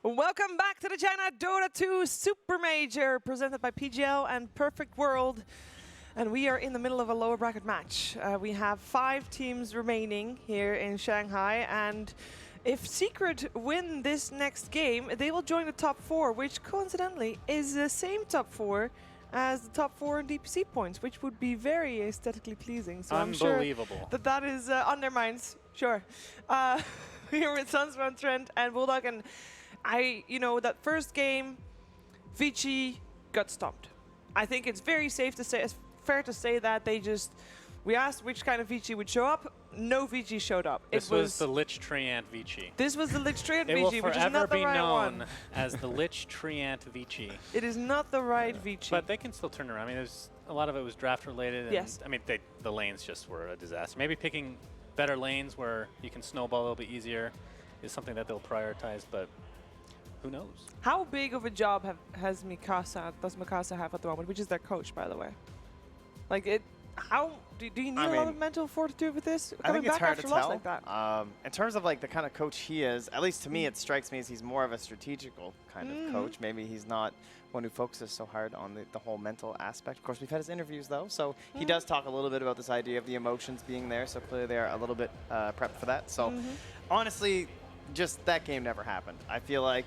Welcome back to the China Dota 2 Supermajor, presented by PGL and Perfect World. And we are in the middle of a lower bracket match. We have 5 teams remaining here in Shanghai, and if Secret win this next game, they will join the top 4, which coincidentally is the same top 4 as the top 4 in DPC points, which would be very aesthetically pleasing. So I'm sure that is on their minds. Sure. Here with Sunswan, Trent, and Bulldog, and that first game, Vici got stomped. I think it's very safe to say, it's fair to say that we asked which kind of Vici would show up. No Vici showed up. This was the Lich Treant Vici. This was the Lich Treant Vici, which is not the right one. It will forever be known as the Lich Treant Vici. It is not the right Vici. But they can still turn around. I mean, there's a lot of it was draft related. And yes. I mean, the lanes just were a disaster. Maybe picking better lanes where you can snowball a little bit easier is something that they'll prioritize, but who knows? How big of a job does Mikasa have at the moment, which is their coach, by the way? Like, do you need a lot of mental fortitude with this? I think it's hard to tell. Like that? In terms of like the kind of coach he is, at least to me, it strikes me as he's more of a strategical kind of coach. Maybe he's not one who focuses so hard on the whole mental aspect. Of course, we've had his interviews though, so he does talk a little bit about this idea of the emotions being there. So clearly they are a little bit prepped for that. So honestly, just that game never happened. I feel like,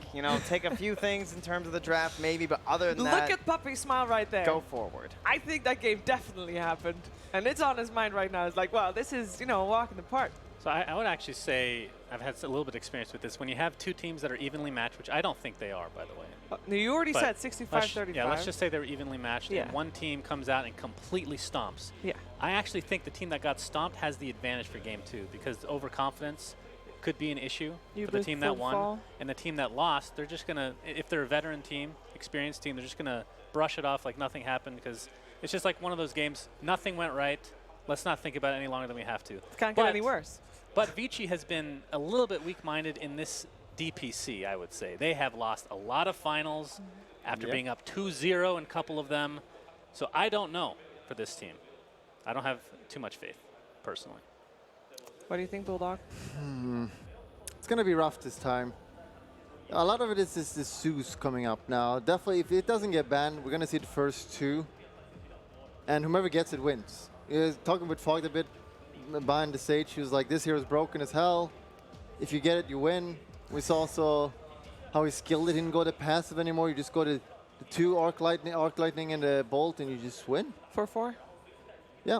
take a few things in terms of the draft maybe, but other than that, look at Puppy's smile right there. Go forward. I think that game definitely happened. And it's on his mind right now. It's like, wow, this is, a walk in the park. So I would actually say, I've had a little bit of experience with this, when you have 2 teams that are evenly matched, which I don't think they are, by the way. You already said 65-35. Yeah, let's just say they're evenly matched, and one team comes out and completely stomps. Yeah. I actually think the team that got stomped has the advantage for game 2, because overconfidence could be an issue for the team that won. And the team that lost, they're just going to, if they're a veteran team, experienced team, they're just going to brush it off like nothing happened, because it's just like one of those games, nothing went right. Let's not think about it any longer than we have to. It can't get any worse. But Vici has been a little bit weak-minded in this DPC, I would say. They have lost a lot of finals after being up 2-0 in a couple of them. So I don't know for this team. I don't have too much faith, personally. What do you think, Bulldog? It's going to be rough this time. A lot of it is this Zeus coming up now. Definitely, if it doesn't get banned, we're going to see the first 2. And whomever gets it wins. Talking with Fogg a bit behind the stage, he was like, this hero's broken as hell. If you get it, you win. We saw also how his skill didn't go to passive anymore. You just go to the 2 Arc Lightning and the Bolt, and you just win. 4-4? Yeah.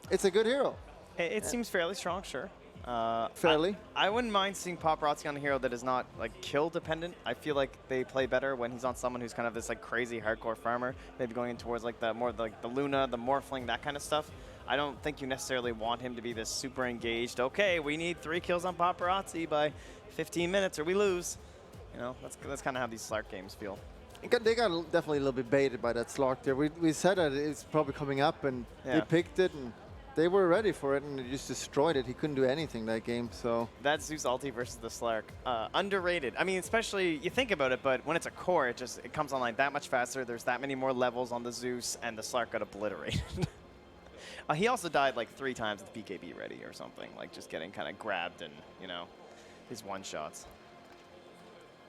It's a good hero. It seems fairly strong, sure. Fairly. I wouldn't mind seeing Paparazzi on a hero that is not like kill dependent. I feel like they play better when he's on someone who's kind of this like crazy hardcore farmer, maybe going in towards like the more like the Luna, the Morphling, that kind of stuff. I don't think you necessarily want him to be this super engaged. Okay, we need 3 kills on Paparazzi by 15 minutes or we lose. That's kind of how these Slark games feel. They got definitely a little bit baited by that Slark there. We said that it's probably coming up, and they picked it, and they were ready for it, and they just destroyed it. He couldn't do anything that game, so. That Zeus ulti versus the Slark, underrated. I mean, especially, you think about it, but when it's a core, it comes online that much faster. There's that many more levels on the Zeus, and the Slark got obliterated. He also died like 3 times with BKB ready or something, like just getting kind of grabbed and, his one-shots.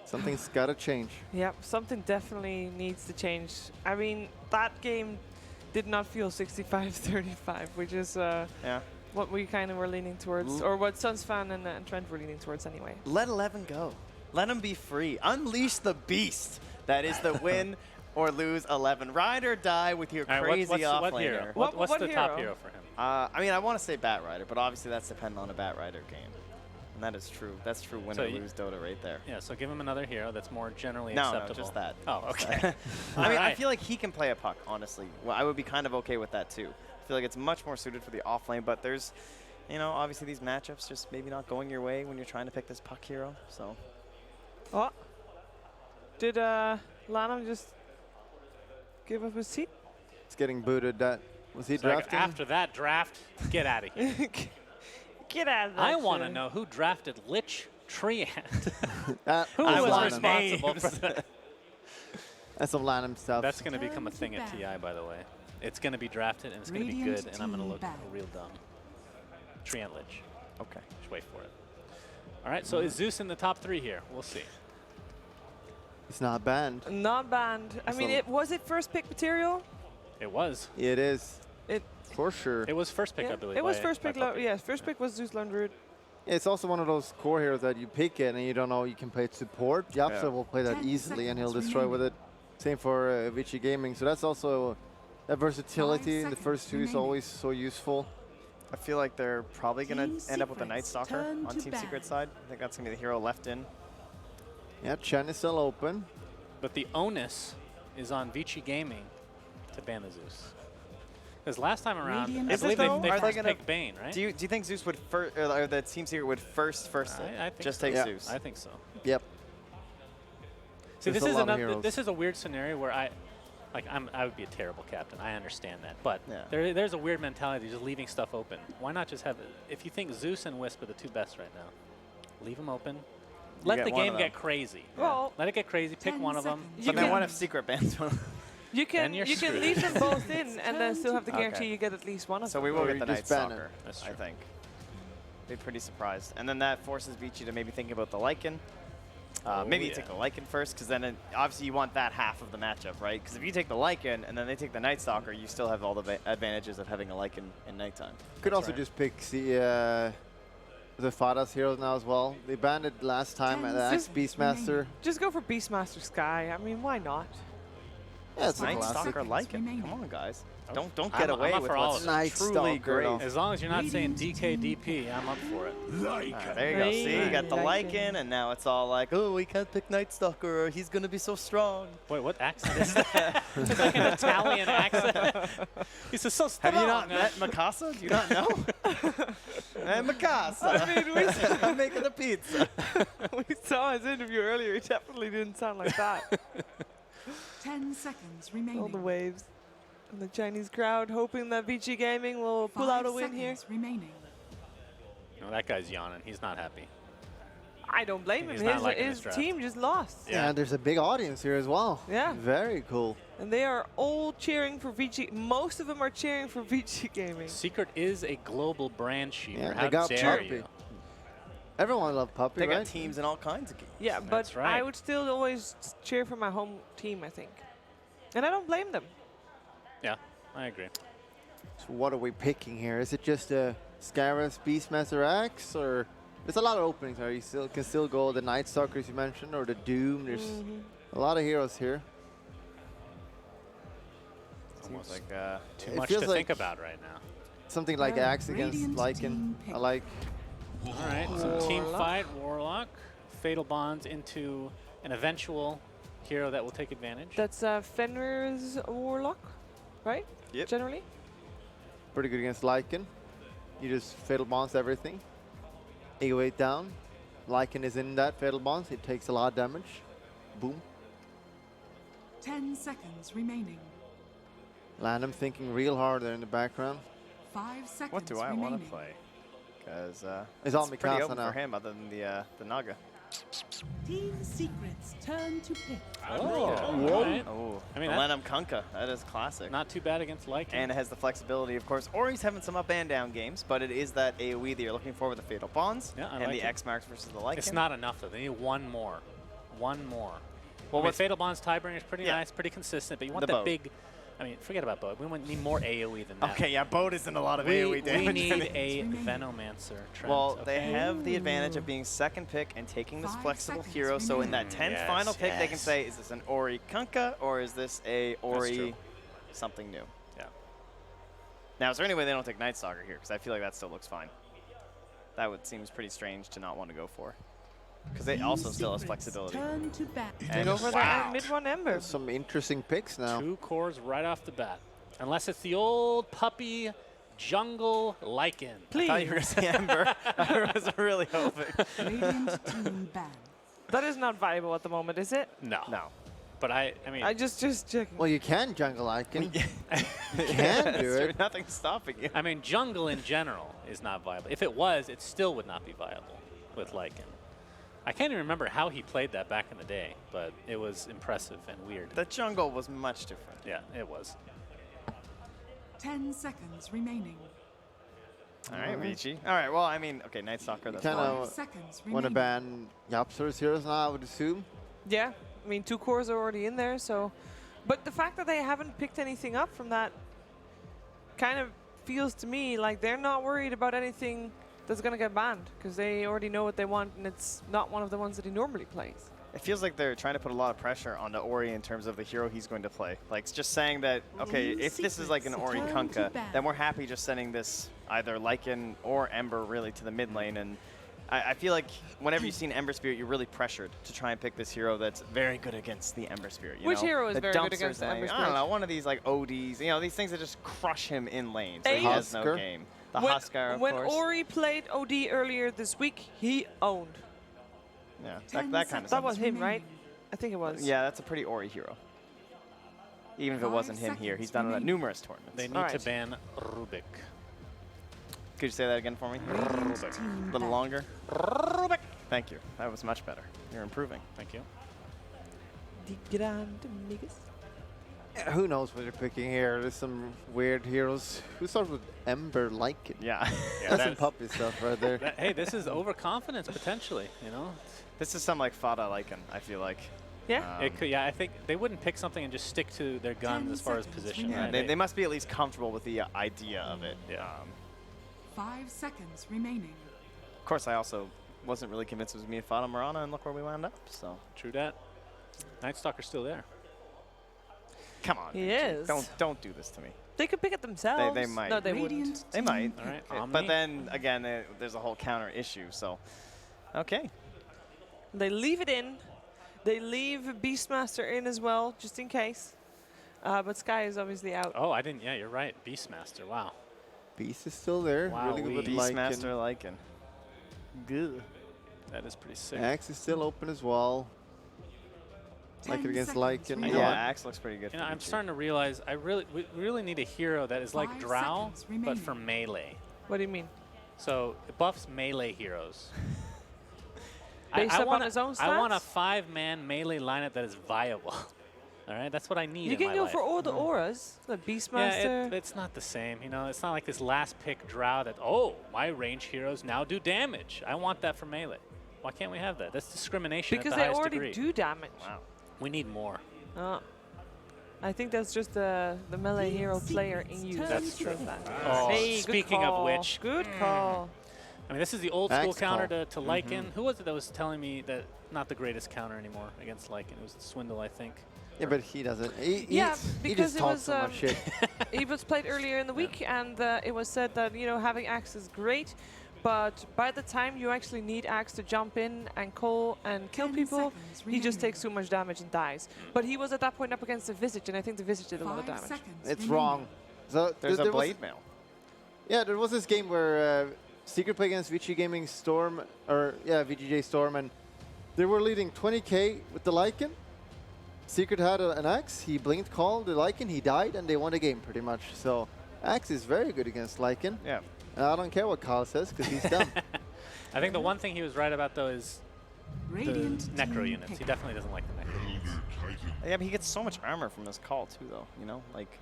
Something's got to change. Yep, something definitely needs to change. I mean, that game did not feel 65-35, which is what we kind of were leaning towards, or what Sunsfan and Trent were leaning towards anyway. Let 11 go. Let him be free. Unleash the beast. That is the win or lose 11. Ride or die with your crazy offlaner. What's the top hero for him? I mean, I want to say Bat Rider, but obviously that's dependent on a Bat Rider game. And that is true. That's true win or lose Dota right there. Yeah, so give him another hero that's more generally acceptable. No, just that. Oh, okay. I mean, I feel like he can play a puck, honestly. Well, I would be kind of okay with that, too. I feel like it's much more suited for the offlane, but there's, obviously these matchups just maybe not going your way when you're trying to pick this puck hero, so. Oh. Did Lanham just give up his seat? It's getting booted. Was he drafting? After that draft, get out of here. Get out of that. I want to know who drafted Lich Treant. Who was was responsible for that? That's some Lanham stuff. That's going to become a thing at TI, by the way. It's going to be drafted, and it's going to be good, and I'm going to look real dumb. Treant Lich. Okay. Just wait for it. All right, so is Zeus in the top 3 here? We'll see. It's not banned. Not banned. I mean, was it first pick material? It was. It is. It For sure. It was first pick, yeah, I believe. it was first by pick. Puppy. Yes, first pick was Zeus Lundrud. It's also one of those core heroes that you pick it and you don't know you can play it support. Yapster Yeah. will play that 10 easily and he'll seconds destroy remaining. with it. Same for Vici Gaming. So that's also that versatility in the seconds first two is remaining. always so useful. I feel like they're probably going Team to end up with a Night Secrets Stalker turn on to Team ban. Secret side. I think that's going to be the hero left in. Yeah, Chen is still open. But the onus is on Vici Gaming to ban the Zeus. Because last time around, Radiant I Is it believe though? they Are they first gonna- picked Bane, right? Do you think Zeus would first, or the Team Secret would first it? I think Just so. take Yeah. Zeus. I think so. Yep. See, There's this a is lot of another. heroes. This is a weird scenario where I would be a terrible captain. I understand that, but Yeah. there's a weird mentality just leaving stuff open. Why not just have it? If you think Zeus and Wisp are the two best right now, leave them open. Let get the one of game them. get crazy. Well, Let it get crazy. Pick 10 one of them. seconds. But then can- what if Secret bans one? you can you're you can screwed. leave them both in and then still have the Okay. guarantee you get at least one of So them. we will Or get you the Night just ban it. Stalker, That's I true. think. Be pretty surprised. And then that forces Vici to maybe think about the Lycan. Maybe you yeah. take the Lycan first, because then obviously you want that half of the matchup, right? Because if you take the Lycan and then they take the Night Stalker, you still have all the advantages of having a Lycan in nighttime. Could also right. just pick the Fadas heroes now as well. They banned it last time at the Axe Beastmaster. Just go for Beastmaster Sky. I mean, why not? Yeah, it's a Night classic. Stalker Lycan. remaining. Come on, guys. Don't I'm- get away I'm up with for all what's of it. Night truly Stalker. great. As long as you're not saying Radiant DKDP, I'm up for it. There you go. See, you got the Lycan. Lycan, and now it's all like, oh, we can't pick Night Stalker, or he's going to be so strong. Wait, what accent is that? It's like an Italian accent. He's so strong. Have you not met Mikasa? Do you not know? Hey, Mikasa. I mean, I'm making a pizza. we saw his interview earlier. He definitely didn't sound like that. 10 seconds All the remaining. waves. And the Chinese crowd hoping that Vici Gaming will pull out a 5 win here. seconds remaining. No, that guy's yawning. He's not happy. I don't blame him. He's not liking His this draft. team just lost. Yeah. Yeah, there's a big audience here as well. Yeah. Very cool. And they are all cheering for Vici. Most of them are cheering for Vici Gaming. Secret is a global brand sheeter. Yeah, How they got dare Puppy. you? Everyone loved Puppy, They right? got teams in all kinds of games. Yeah, but That's right. I would still always cheer for my home team, I think. And I don't blame them. Yeah, I agree. So what are we picking here? Is it just a Scarus Beastmaster Axe, or there's a lot of openings here. You still can still go the Night Stalkers you mentioned, or the Doom. There's a lot of heroes here. Almost Like, too it much feels to like- think about right now. Something like Yeah. Axe against Radiant Lycan. team I pick. like. All right, so team Warlock. fight, Warlock, Fatal Bonds into an eventual hero that will take advantage. That's Fenrir's Warlock, right? Yep. Generally. Pretty good against Lycan. You just Fatal Bonds everything. 808 down. Lycan is in that Fatal Bonds. It takes a lot of damage. Boom. 10 seconds remaining. Landham thinking real hard there in the background. 5 seconds what do I remaining. want to play? Because It's all pretty Mikasa open now. for him, other than the Naga. Team Secrets turn to pick. Oh, Whoa. all right. Oh, I mean, the that- Lenham Kunkka. That is classic. Not too bad against Lycan. And it has the flexibility, of course. Ori's having some up and down games, but it is that AoE that you're looking for with the Fatal Bonds Yeah, I and like the it. X marks versus the Lycan. It's not enough, though. They need one more. One more. Well, I mean, what's Fatal Bonds Tiebreaker is pretty Yeah. nice, pretty consistent, but you want The that boat. big... I mean, forget about boat. We need more AoE than that. Okay, yeah, Boat isn't a lot of We AoE damage. need Seconds a remaining. Venomancer. Trent, Well, they okay? have the advantage of being second pick and taking this 5 flexible seconds hero. So in that remaining. 10th Yes, final pick, they can yes. say, is this an Ori Kunkka or is this a Ori true. something new? Yeah. Now, is there any way they don't take Night Stalker here? Because I feel like that still looks fine. That would seems pretty strange to not want to go for. Because it Team also still has Secrets flexibility. Turn to bat. And Go for wow. the mid one Ember. There's some interesting picks now. 2 cores right off the bat. Unless it's the old puppy jungle Lycan. Please. I thought you were going to say Ember. I was really hoping. Radiant team ban. That is not viable at the moment, is it? No. No. But I mean, I just checking. Well, you can jungle Lycan. Yeah. You can do There's it. nothing stopping you. I mean, jungle in general is not viable. If it was, it still would not be viable with Lycan. I can't even remember how he played that back in the day, but it was impressive and weird. The jungle was much different. Yeah, it was. 10 seconds remaining. All right, Vici. All right, well, I mean, okay, Night Stalker, that's Kinda fine. 5 seconds Want to remaining. ban Yapster's heroes now, I would assume. Yeah, mean, 2 cores are already in there, so... But the fact that they haven't picked anything up from that kind of feels to me like they're not worried about anything that's going to get banned, because they already know what they want, and it's not one of the ones that he normally plays. It feels like they're trying to put a lot of pressure onto Ori in terms of the hero he's going to play. Like, it's just saying that, okay, if this is like an Ori Kunkka, then we're happy just sending this either Lycan or Ember really to the mid lane. And I feel like whenever you've seen Ember Spirit, you're really pressured to try and pick this hero that's very good against the Ember Spirit. Which hero is very good against the Ember Spirit? I don't know, one of these like ODs, you know, these things that just crush him in lane, so he has no game. The Huskar, of course. When Ori played OD earlier this week, he owned. Yeah, that kind of stuff. That was him, right? I think it was. Yeah, that's a pretty Ori hero. Even if it wasn't him here, he's done it at numerous tournaments. They need to ban Rubik. Could you say that again for me? Rubik. A little longer. Rubik. Thank you. That was much better. You're improving. Thank you. Who knows what you're picking here? There's some weird heroes. Who starts with Ember Lycan? Yeah. That's some puppy stuff right there. Hey, this is overconfidence potentially, you know? This is some like Fada Lycan, I feel like. Yeah? It could, yeah, I think they wouldn't pick something and just stick to their guns as far as position. Yeah, Right? they must be at least comfortable with the idea of it. Yeah. 5 seconds remaining. Of course, I also wasn't really convinced it was me and Fada Morana, and look where we wound up. So True that. Night Stalker's still there. come on. He Vici. is. Don't do this to me. They could pick it themselves. They might. No, they Radiant wouldn't. They might. All right, Okay, Omni. but then again, there's a whole counter issue. So, okay. They leave it in. They leave Beastmaster in as well, just in case. But Sky is obviously out. Oh, I didn't. Yeah, you're right. Beastmaster. Wow. Beast is still there. Wow, really good with Beastmaster Lycan. Lycan. Good. That is pretty sick. Axe is still open as well. Lycan against Lycan. You know Yeah, what? Axe looks pretty good. You know, for I'm Vici. starting to realize we really need a hero that is like 5 Drow, seconds but remaining. for melee. What do you mean? So it buffs melee heroes. Based I upon want his own I want a stats? 5-man melee lineup that is viable. All right, that's what I need You in can my go life. for all the auras. The Yeah, Beastmaster. it's not the same. You know, it's not like this last pick Drow that, oh, my range heroes now do damage. I want that for melee. Why can't we have that? That's discrimination because at they the highest already degree. do damage. Wow. We need more. I think that's just the melee hero player in you. That's that says that. Oh, Hey, good speaking of call. which, Good call. I mean, this is the old school Axe counter call. to Lycan. Who was it that was telling me that not the greatest counter anymore against Lycan? It was Swindle, I think. Yeah, but he doesn't. He because just it talks was so much shit. it was played earlier in the week, and it was said that having Axe is great, but by the time you actually need Axe to jump in and call and kill 10 people, seconds he just remaining. takes too much damage and dies. But he was at that point up against the Visage, and I think the Visage did a lot of 5 damage. seconds It's remaining. wrong. So There's a there was- blade mail. Yeah, there was this game where Secret played against Vici Gaming Storm, or yeah, VGJ Storm, and they were leading 20k with the Lycan. Secret had an Axe, he blinked, called the Lycan, he died, and they won the game pretty much. So Axe is very good against Lycan. Yeah. And I don't care what Kyle says, because he's dumb. I think the one thing he was right about, though, is Radiant the Necro team units. He pick. definitely doesn't like the Necro units. Yeah, but he gets so much armor from this call too, though. You know, like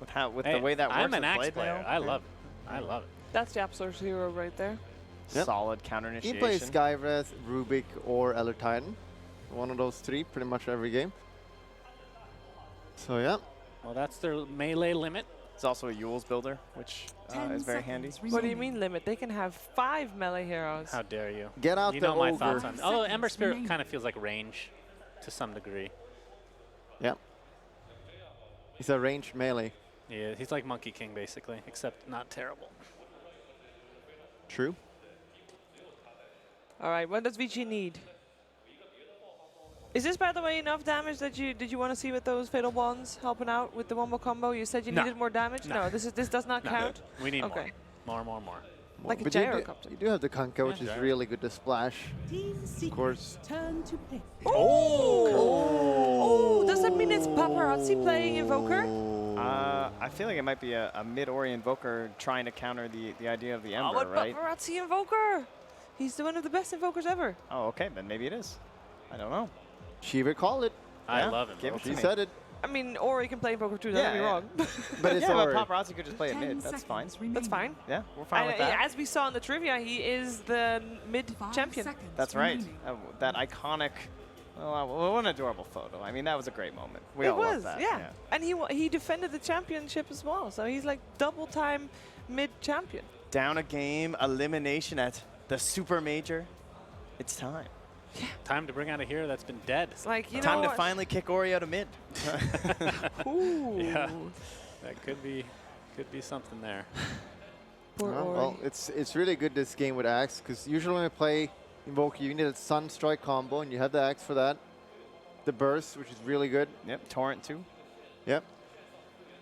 with Hey, the way that works. I'm an with Axe blade player. mail, I love it. I love it. That's the Absolute hero right there. Yep. Solid counter He initiation. plays Skywrath, Rubik, or Elder Titan. One of those three, pretty much every game. So yeah. Well, that's their melee limit. It's also a Yule's builder, which 10 is very handy. seconds What do you remaining. mean limit? They can have 5 melee heroes. How dare you? Get out You the know my ogre. thoughts on it. Although Ember Seconds Spirit remaining. kind of feels like range to some degree. Yeah. He's a ranged melee. Yeah, he's like Monkey King, basically, except not terrible. True. All right, what does Vici need? Is this, by the way, enough damage that did you want to see with those fatal bonds helping out with the wombo combo? You said you No. needed more damage. No. No, this does not No, count. we need Okay. more. More. Like a But gyrocopter. you do have the Kunkka, which is gyro. really good to splash. Team Secret's course. turn to pick. Oh, does that mean it's Paparazzi playing Invoker? I feel like it might be a mid-ori invoker trying to counter the idea of the Oh, Ember, but right? Paparazzi Invoker. He's one of the best invokers ever. Oh, okay, then maybe it is. I don't know. She would call it. I Yeah, love him. give it She to me. said it. I mean, or he can play Invoker too, don't get me Yeah, wrong. But it's Yeah, but Ori. Paparazzi could just play it 10 mid. That's fine. seconds remaining. That's fine. Yeah, we're fine with that. As we saw in the trivia, he is the mid 5 champion. seconds That's right. remaining. That iconic Well, what an adorable photo. I mean, that was a great moment. We all was, love that. yeah. And he defended the championship as well, so he's like double-time mid-champion. Down a game, elimination at the Supermajor. It's time. Yeah. Time to bring out a hero that's been dead. It's like, you Time know to what? finally kick Ori out of mid. Ooh. Yeah, that could be something there. Poor Ori. Well, it's really good this game with Axe, because usually when I play Invoker, you need a Sun Strike combo, and you have the Axe for that. The burst, which is really good. Yep, Torrent too. Yep.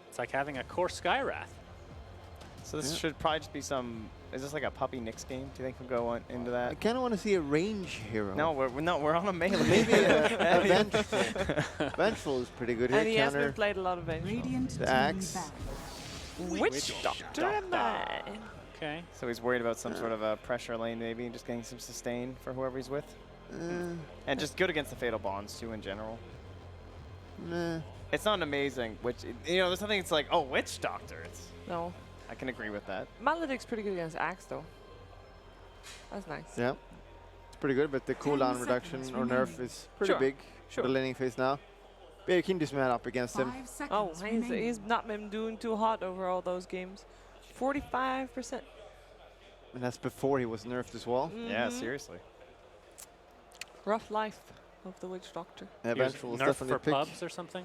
It's like having a core Skywrath. So this should probably just be some. Is this like a puppy Nyx game? Do you think we'll go into that? I kind of want to see a range hero. No, we're on a melee. Maybe a Vengeful. Vengeful is pretty good here. And he has Counter been played a lot of Vengeful. Radiant the team Axe. back. Which doctor am I? Okay. So he's worried about some sort of a pressure lane maybe, and just getting some sustain for whoever he's with. And just good against the Fatal Bonds too in general. Nah. It's not amazing, there's nothing it's like, oh, Witch Doctor. No. I can agree with that. Maledict's pretty good against Axe, though. That's nice. Yeah. It's pretty good, but the cooldown reduction or nerf is pretty big for the laning phase now. But you can just man up against him. 5 seconds Oh, remaining. he's not been doing too hot over all those games. 45%. And that's before he was nerfed as well. Yeah, seriously. Rough life of the Witch Doctor. Yeah, Here's Vengeful is nerf definitely for a pick. pubs or something.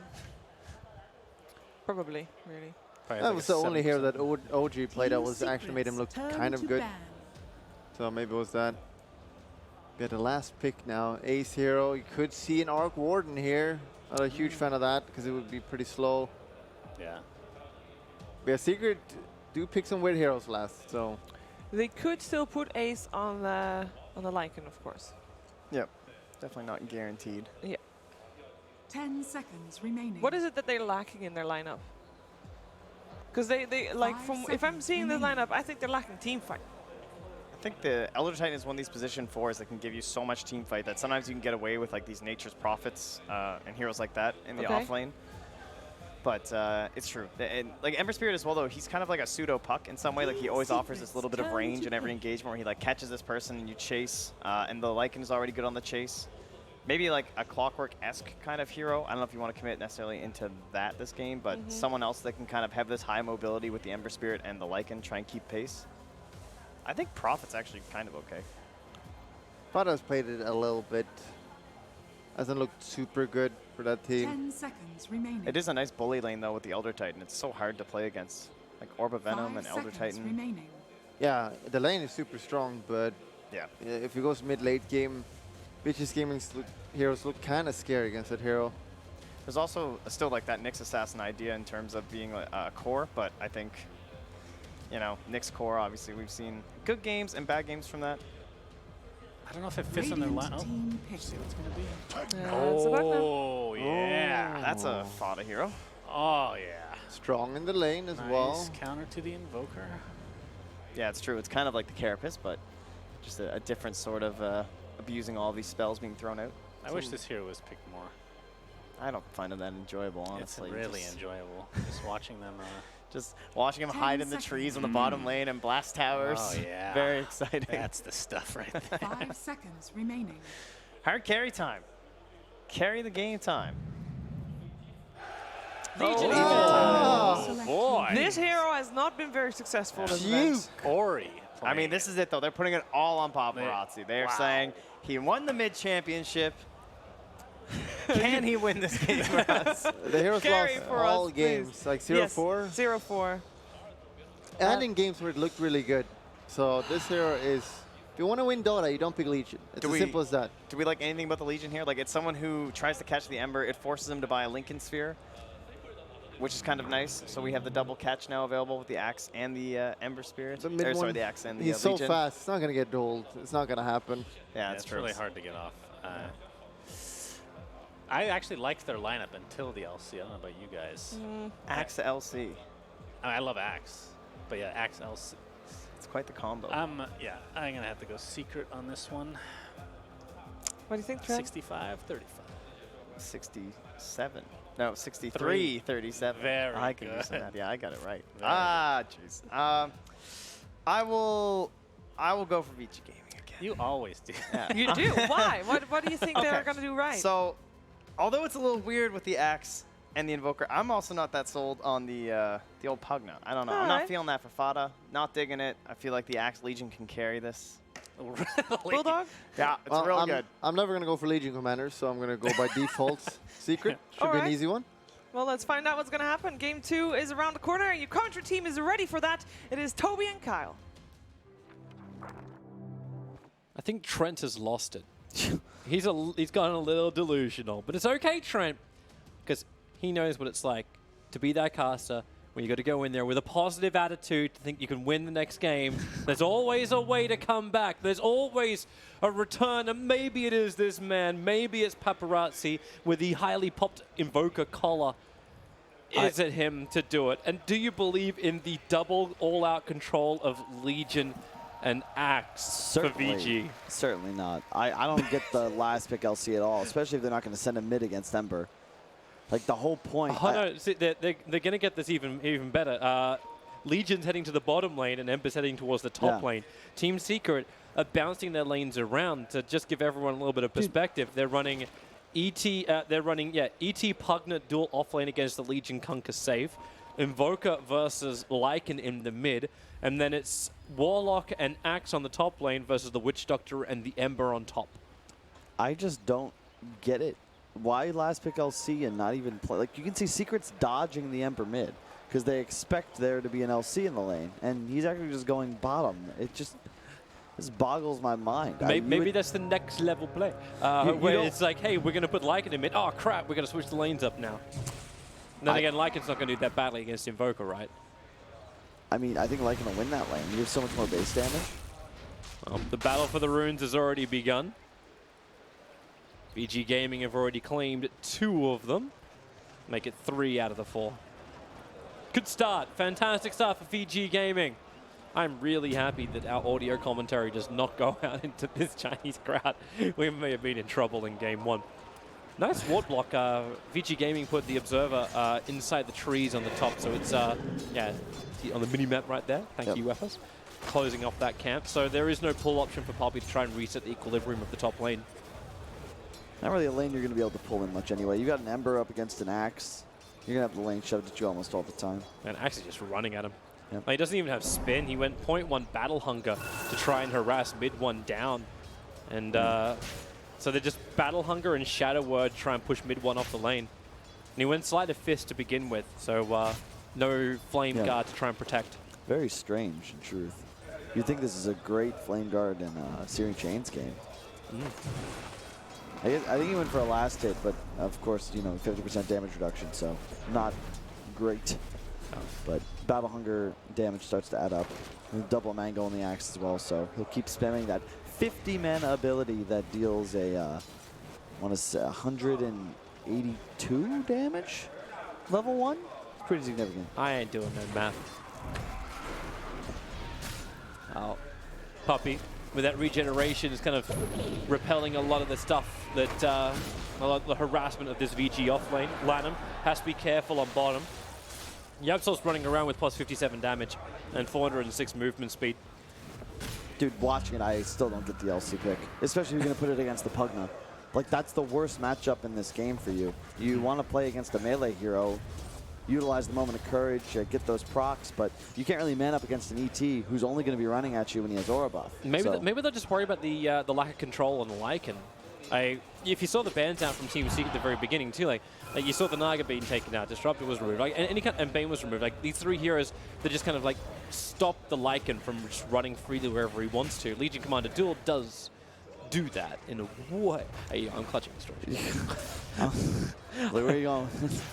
Probably, really. Probably That like was a the only hero 7%. that OG played that Team was actually made him look secrets kind turn of to good. ban. So maybe it was that. We got the last pick now. Ace hero. You could see an Arc Warden here. Not a huge fan of that because it would be pretty slow. Yeah. But yeah, Secret do pick some weird heroes last. So They could still put Ace on the Lycan, of course. Yep. Definitely not guaranteed. 10 seconds remaining. What is it that they're lacking in their lineup? Because they like, 5 from if I'm seconds seeing the remaining. lineup, I think they're lacking team fight. I think the Elder Titan is one of these position 4s that can give you so much team fight that sometimes you can get away with like these Nature's Prophets and heroes like that in the off lane. But it's true. And like Ember Spirit as well, though, he's kind of like a pseudo puck in some way. Like he always offers this little bit of range in every engagement where he like catches this person and you chase. And the Lycan is already good on the chase. Maybe like a Clockwork-esque kind of hero. I don't know if you want to commit necessarily into that this game, but someone else that can kind of have this high mobility with the Ember Spirit and the Lycan, try and keep pace. I think Prophet's actually kind of okay. Fada's played it a little bit. Hasn't looked super good for that team. 10 seconds remaining. It is a nice bully lane though with the Elder Titan. It's so hard to play against, like Orb of Venom 5 and Elder seconds Titan. remaining. Yeah, the lane is super strong, but Yeah. if he goes mid-late game, Vici's gaming's heroes look kind of scary against that hero. There's also still like that Nyx Assassin idea in terms of being a core, but I think, Nyx core, obviously we've seen good games and bad games from that. I don't know if it fits in their Radiant line. team pick. See what's gonna be. It's a bug now. Oh yeah. That's a Fada hero. Oh yeah. Strong in the lane as Nice well. counter to the Invoker. Yeah, it's true. It's kind of like the Carapace, but just a different sort of abusing all these spells being thrown out. I wish this hero was picked more. I don't find it that enjoyable, honestly. It's really Just- enjoyable just watching them. Just watching him 10 hide in the seconds. trees on the bottom lane and blast towers. Oh yeah. Very exciting. That's the stuff right there. 5 seconds remaining. Hard carry time. Carry the game time. Legion Oh. Boy. This hero has not been very successful this Puke. event. Ori. I mean, this is it, though. They're putting it all on Paparazzi. They're Wow. saying he won the mid-championship. Can he win this game for us? The heroes Scary lost for all us, games, please. like 0-4. Yes, 0-4. And in games where it looked really good. So this hero is, if you want to win Dota, you don't pick Legion. It's Do as we- simple as that. Do we like anything about the Legion here? Like, it's someone who tries to catch the Ember. It forces him to buy a Lincoln Sphere, which is kind of nice. So we have the double catch now available with the Axe and the Ember Spirit. The mid Sorry, one, the Axe and the he's so Legion. fast, it's not going to get dueled. It's not going to happen. Yeah, It's that's true. really hard to get off. I actually liked their lineup until the LC. I don't know about you guys. Axe to LC. I love Axe, but yeah, Axe LC. It's quite the combo. Yeah, I'm gonna have to go secret on this one. What do you think, Trev? 65, 35. 67. No, 63, 37. Very I can use good. that. Yeah, I got it right. Very Jeez. I will go for Vici Gaming again. You always do. Yeah. You do? Why? What do you think they're going to do right? So, although it's a little weird with the Axe and the Invoker, I'm also not that sold on the old Pugna. I don't know. I'm not feeling that for Fada. Not digging it. I feel like the Axe Legion can carry this. Really? Bulldog? Yeah, it's real good. I'm never going to go for Legion Commander, so I'm going to go by default. Secret. Should be an easy one. Well, let's find out what's going to happen. Game 2 is around the corner. Your country team is ready for that. It is Toby and Kyle. I think Trent has lost it. He's gotten a little delusional, but it's okay, Trent, because he knows what it's like to be that caster when you got to go in there with a positive attitude to think you can win the next game. There's always a way to come back. There's always a return, and maybe it is this man, maybe it's Paparazzi with the highly popped Invoker collar. Is it him to do it? And do you believe in the double all-out control of Legion and Axe for VG? Certainly not. I don't get the last pick LC at all, especially if they're not going to send a mid against Ember. Like the whole point. Oh, no, see, they're going to get this even better. Legion's heading to the bottom lane and Ember's heading towards the top lane. Team Secret are bouncing their lanes around to just give everyone a little bit of perspective. They're running ET Pugna dual offlane against the Legion Kunkka save. Invoker versus Lycan in the mid. And then it's Warlock and Axe on the top lane versus the Witch Doctor and the Ember on top. I just don't get it. Why last pick LC and not even play? Like, you can see Secret's dodging the Ember mid because they expect there to be an LC in the lane. And he's actually just going bottom. It just boggles my mind. Maybe that's the next level play. Where it's like, hey, we're going to put Lycan in mid. Oh, crap, we're going to switch the lanes up now. And then again, Lycan's not going to do that badly against Invoker, right? I mean, I think Lycan will win that lane. You have so much more base damage. The battle for the runes has already begun. VG Gaming have already claimed 2 of them. Make it 3 out of the 4. Good start. Fantastic start for VG Gaming. I'm really happy that our audio commentary does not go out into this Chinese crowd. We may have been in trouble in game 1. Nice ward block. VG Gaming put the Observer inside the trees on the top, so it's, yeah, on the mini-map right there. Thank you, UFOs. Closing off that camp. So there is no pull option for Poppy to try and reset the equilibrium of the top lane. Not really a lane you're going to be able to pull in much anyway. You got an Ember up against an Axe. You're going to have the lane shoved at you almost all the time. And Axe is just running at him. Yep. Like, he doesn't even have spin. He went 0.1 Battle Hunger to try and harass mid 1 down. And so they're just Battle Hunger and Shadow Word try and push mid 1 off the lane. And he went Sleight of Fist to begin with, so no Flame Guard to try and protect. Very strange, in truth. You'd think this is a great Flame Guard in Searing Chains game. I think he went for a last hit, but of course, you know, 50% damage reduction, so not great. But Battle Hunger damage starts to add up. And double Mango on the Axe as well, so he'll keep spamming that 50 mana ability that deals a, I want to say 182 damage? Level 1? It's pretty significant. I ain't doing no math. Oh, Puppy, with that regeneration, is kind of repelling a lot of the stuff that, a lot of the harassment of this VG offlane. Lanham has to be careful on bottom. Yabsol's running around with plus 57 damage and 406 movement speed. Dude, watching it, I still don't get the LC pick. Especially if you're going to put it against the Pugna. Like, that's the worst matchup in this game for you. You want to play against a melee hero, utilize the moment of courage, get those procs, but you can't really man up against an ET who's only going to be running at you when he has aura buff. Maybe they'll just worry about the lack of control on the Lycan. If you saw the bans out from Team Secret at the very beginning too, like you saw the Naga being taken out, Disruptor was removed, and Bane was removed. Like, these 3 heroes that just kind of like stop the Lycan from just running freely wherever he wants to. Legion Commander Duel does do that in a way. Hey, I'm clutching the story. Where are you going?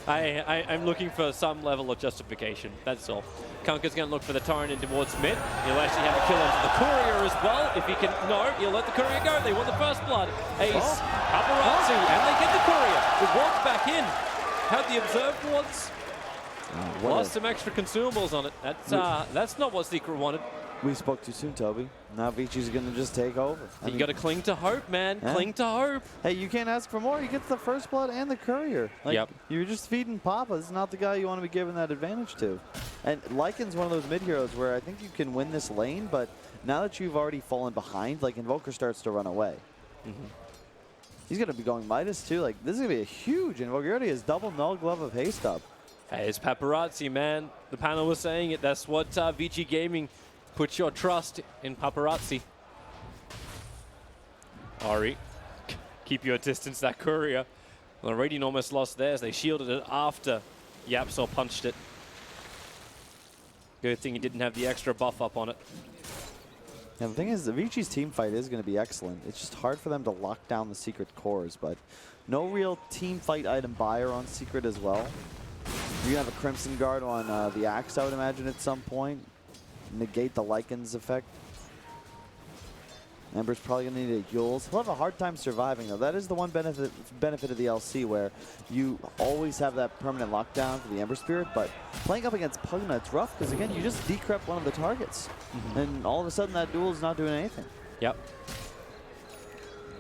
I'm looking for some level of justification, that's all. Kunkka's going to look for the Torrent in towards mid. He'll actually have a kill onto the Courier as well. If he can, no, he'll let the Courier go. They want the first blood. Ace, Paparazzi, and they get the Courier. The walk back in. Had the Observed wards. Lost some extra consumables on it. That's not what Secret wanted. We spoke too soon, Toby. Now Vici's going to just take over. You got to cling to hope, man. Yeah. Cling to hope. Hey, you can't ask for more. He gets the first blood and the Courier. Like, you're just feeding Papa. This is not the guy you want to be giving that advantage to. And Lycan's one of those mid heroes where I think you can win this lane, but now that you've already fallen behind, like Invoker starts to run away. He's going to be going Midas too. Like, this is going to be a huge Invoker. He already has double null glove of haste up. Hey, it's Paparazzi, man. The panel was saying it. That's what Vici Gaming puts your trust in Paparazzi. Ari, keep your distance, that courier. Well, Radiant almost lost theirs. They shielded it after Yapsor punched it. Good thing he didn't have the extra buff up on it. Yeah, the thing is, the Vici's team fight is going to be excellent. It's just hard for them to lock down the secret cores, but no real team fight item buyer on secret as well. You have a Crimson Guard on the Axe, I would imagine, at some point. Negate the Lycan's effect. Ember's probably going to need a Yules. He'll have a hard time surviving, though. That is the one benefit of the LC, where you always have that permanent lockdown for the Ember Spirit, but playing up against Pugna, it's rough, because, again, you just decrep one of the targets, and all of a sudden that duel is not doing anything. Yep.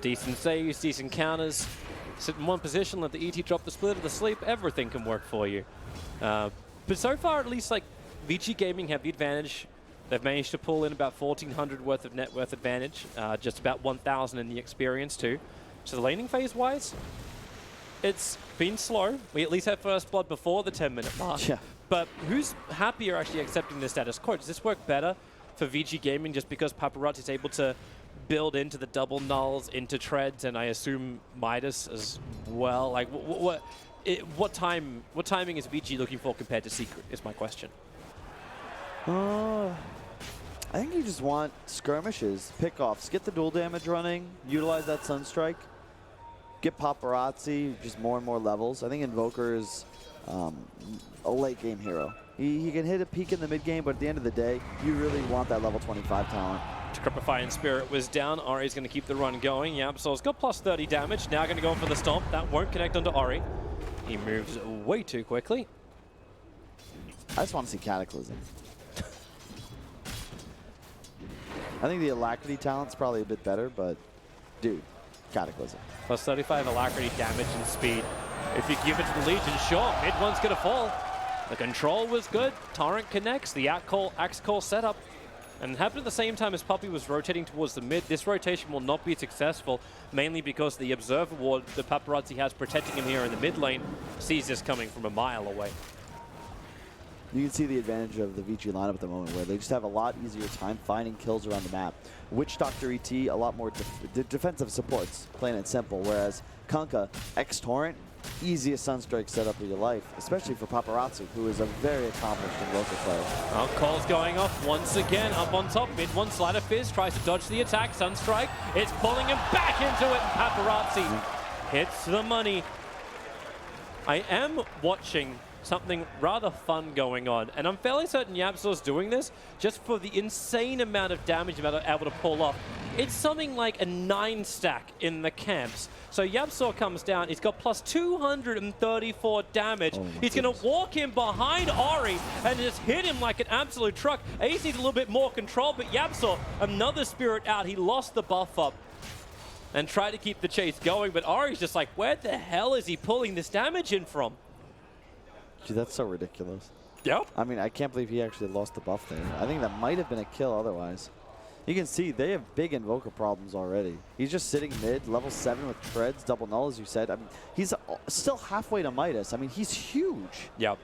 Decent saves, decent counters. Sit in one position, let the ET drop the split of the sleep, everything can work for you. But so far, at least, like, Vici Gaming have the advantage. They've managed to pull in about 1,400 worth of net worth advantage, just about 1,000 in the experience too. So the laning phase-wise, it's been slow. We at least had first blood before the 10-minute mark. Yeah. But who's happier actually accepting the status quo? Does this work better for Vici Gaming just because Paparazzi is able to build into the double nulls, into treads, and I assume Midas as well? Like, what timing is Vici looking for compared to Secret is my question. I think you just want skirmishes, pickoffs, get the dual damage running, utilize that Sunstrike, get Paparazzi, just more and more levels. I think Invoker is a late game hero. He can hit a peak in the mid game, but at the end of the day, you really want that level 25 talent. Decrepifying Spirit was down. Ari's going to keep the run going. Yapsor's got plus 30 damage. Now going to go in for the stomp. That won't connect onto Ari. He moves way too quickly. I just want to see Cataclysm. I think the Alacrity talent's probably a bit better, but dude, Cataclysm. Plus 35 Alacrity damage and speed. If you give it to the Legion, sure, mid one's going to fall. The control was good. Torrent connects. The Axe Call setup. And happened at the same time as Puppey was rotating towards the mid. This rotation will not be successful, mainly because the Observer Ward the Paparazzi has protecting him here in the mid lane sees this coming from a mile away. You can see the advantage of the Vici lineup at the moment, where they just have a lot easier time finding kills around the map. Witch Doctor ET, a lot more defensive supports, plain and simple, whereas Kunkka, X-Torrent, easiest Sunstrike setup of your life, especially for Paparazzi, who is a very accomplished Invoker player. Well, Call's going off once again, up on top, mid one, Sleight of Fizz, tries to dodge the attack, Sunstrike, it's pulling him back into it, and Paparazzi hits the money. I am watching something rather fun going on, and I'm fairly certain Yapsor's doing this just for the insane amount of damage they're able to pull off. It's something like a 9 stack in the camps. So Yapsor comes down, he's got plus 234 damage. He's going to walk in behind Ari and just hit him like an absolute truck. Ace needs a little bit more control, but Yapsor, another spirit out, he lost the buff up and tried to keep the chase going, but Ari's just like, where the hell is he pulling this damage in from? Gee, that's so ridiculous. Yep. I mean, I can't believe he actually lost the buff there. I think that might have been a kill otherwise. You can see they have big Invoker problems already. He's just sitting mid, level 7 with treads, double null, as you said. I mean, he's still halfway to Midas. I mean, he's huge. Yep.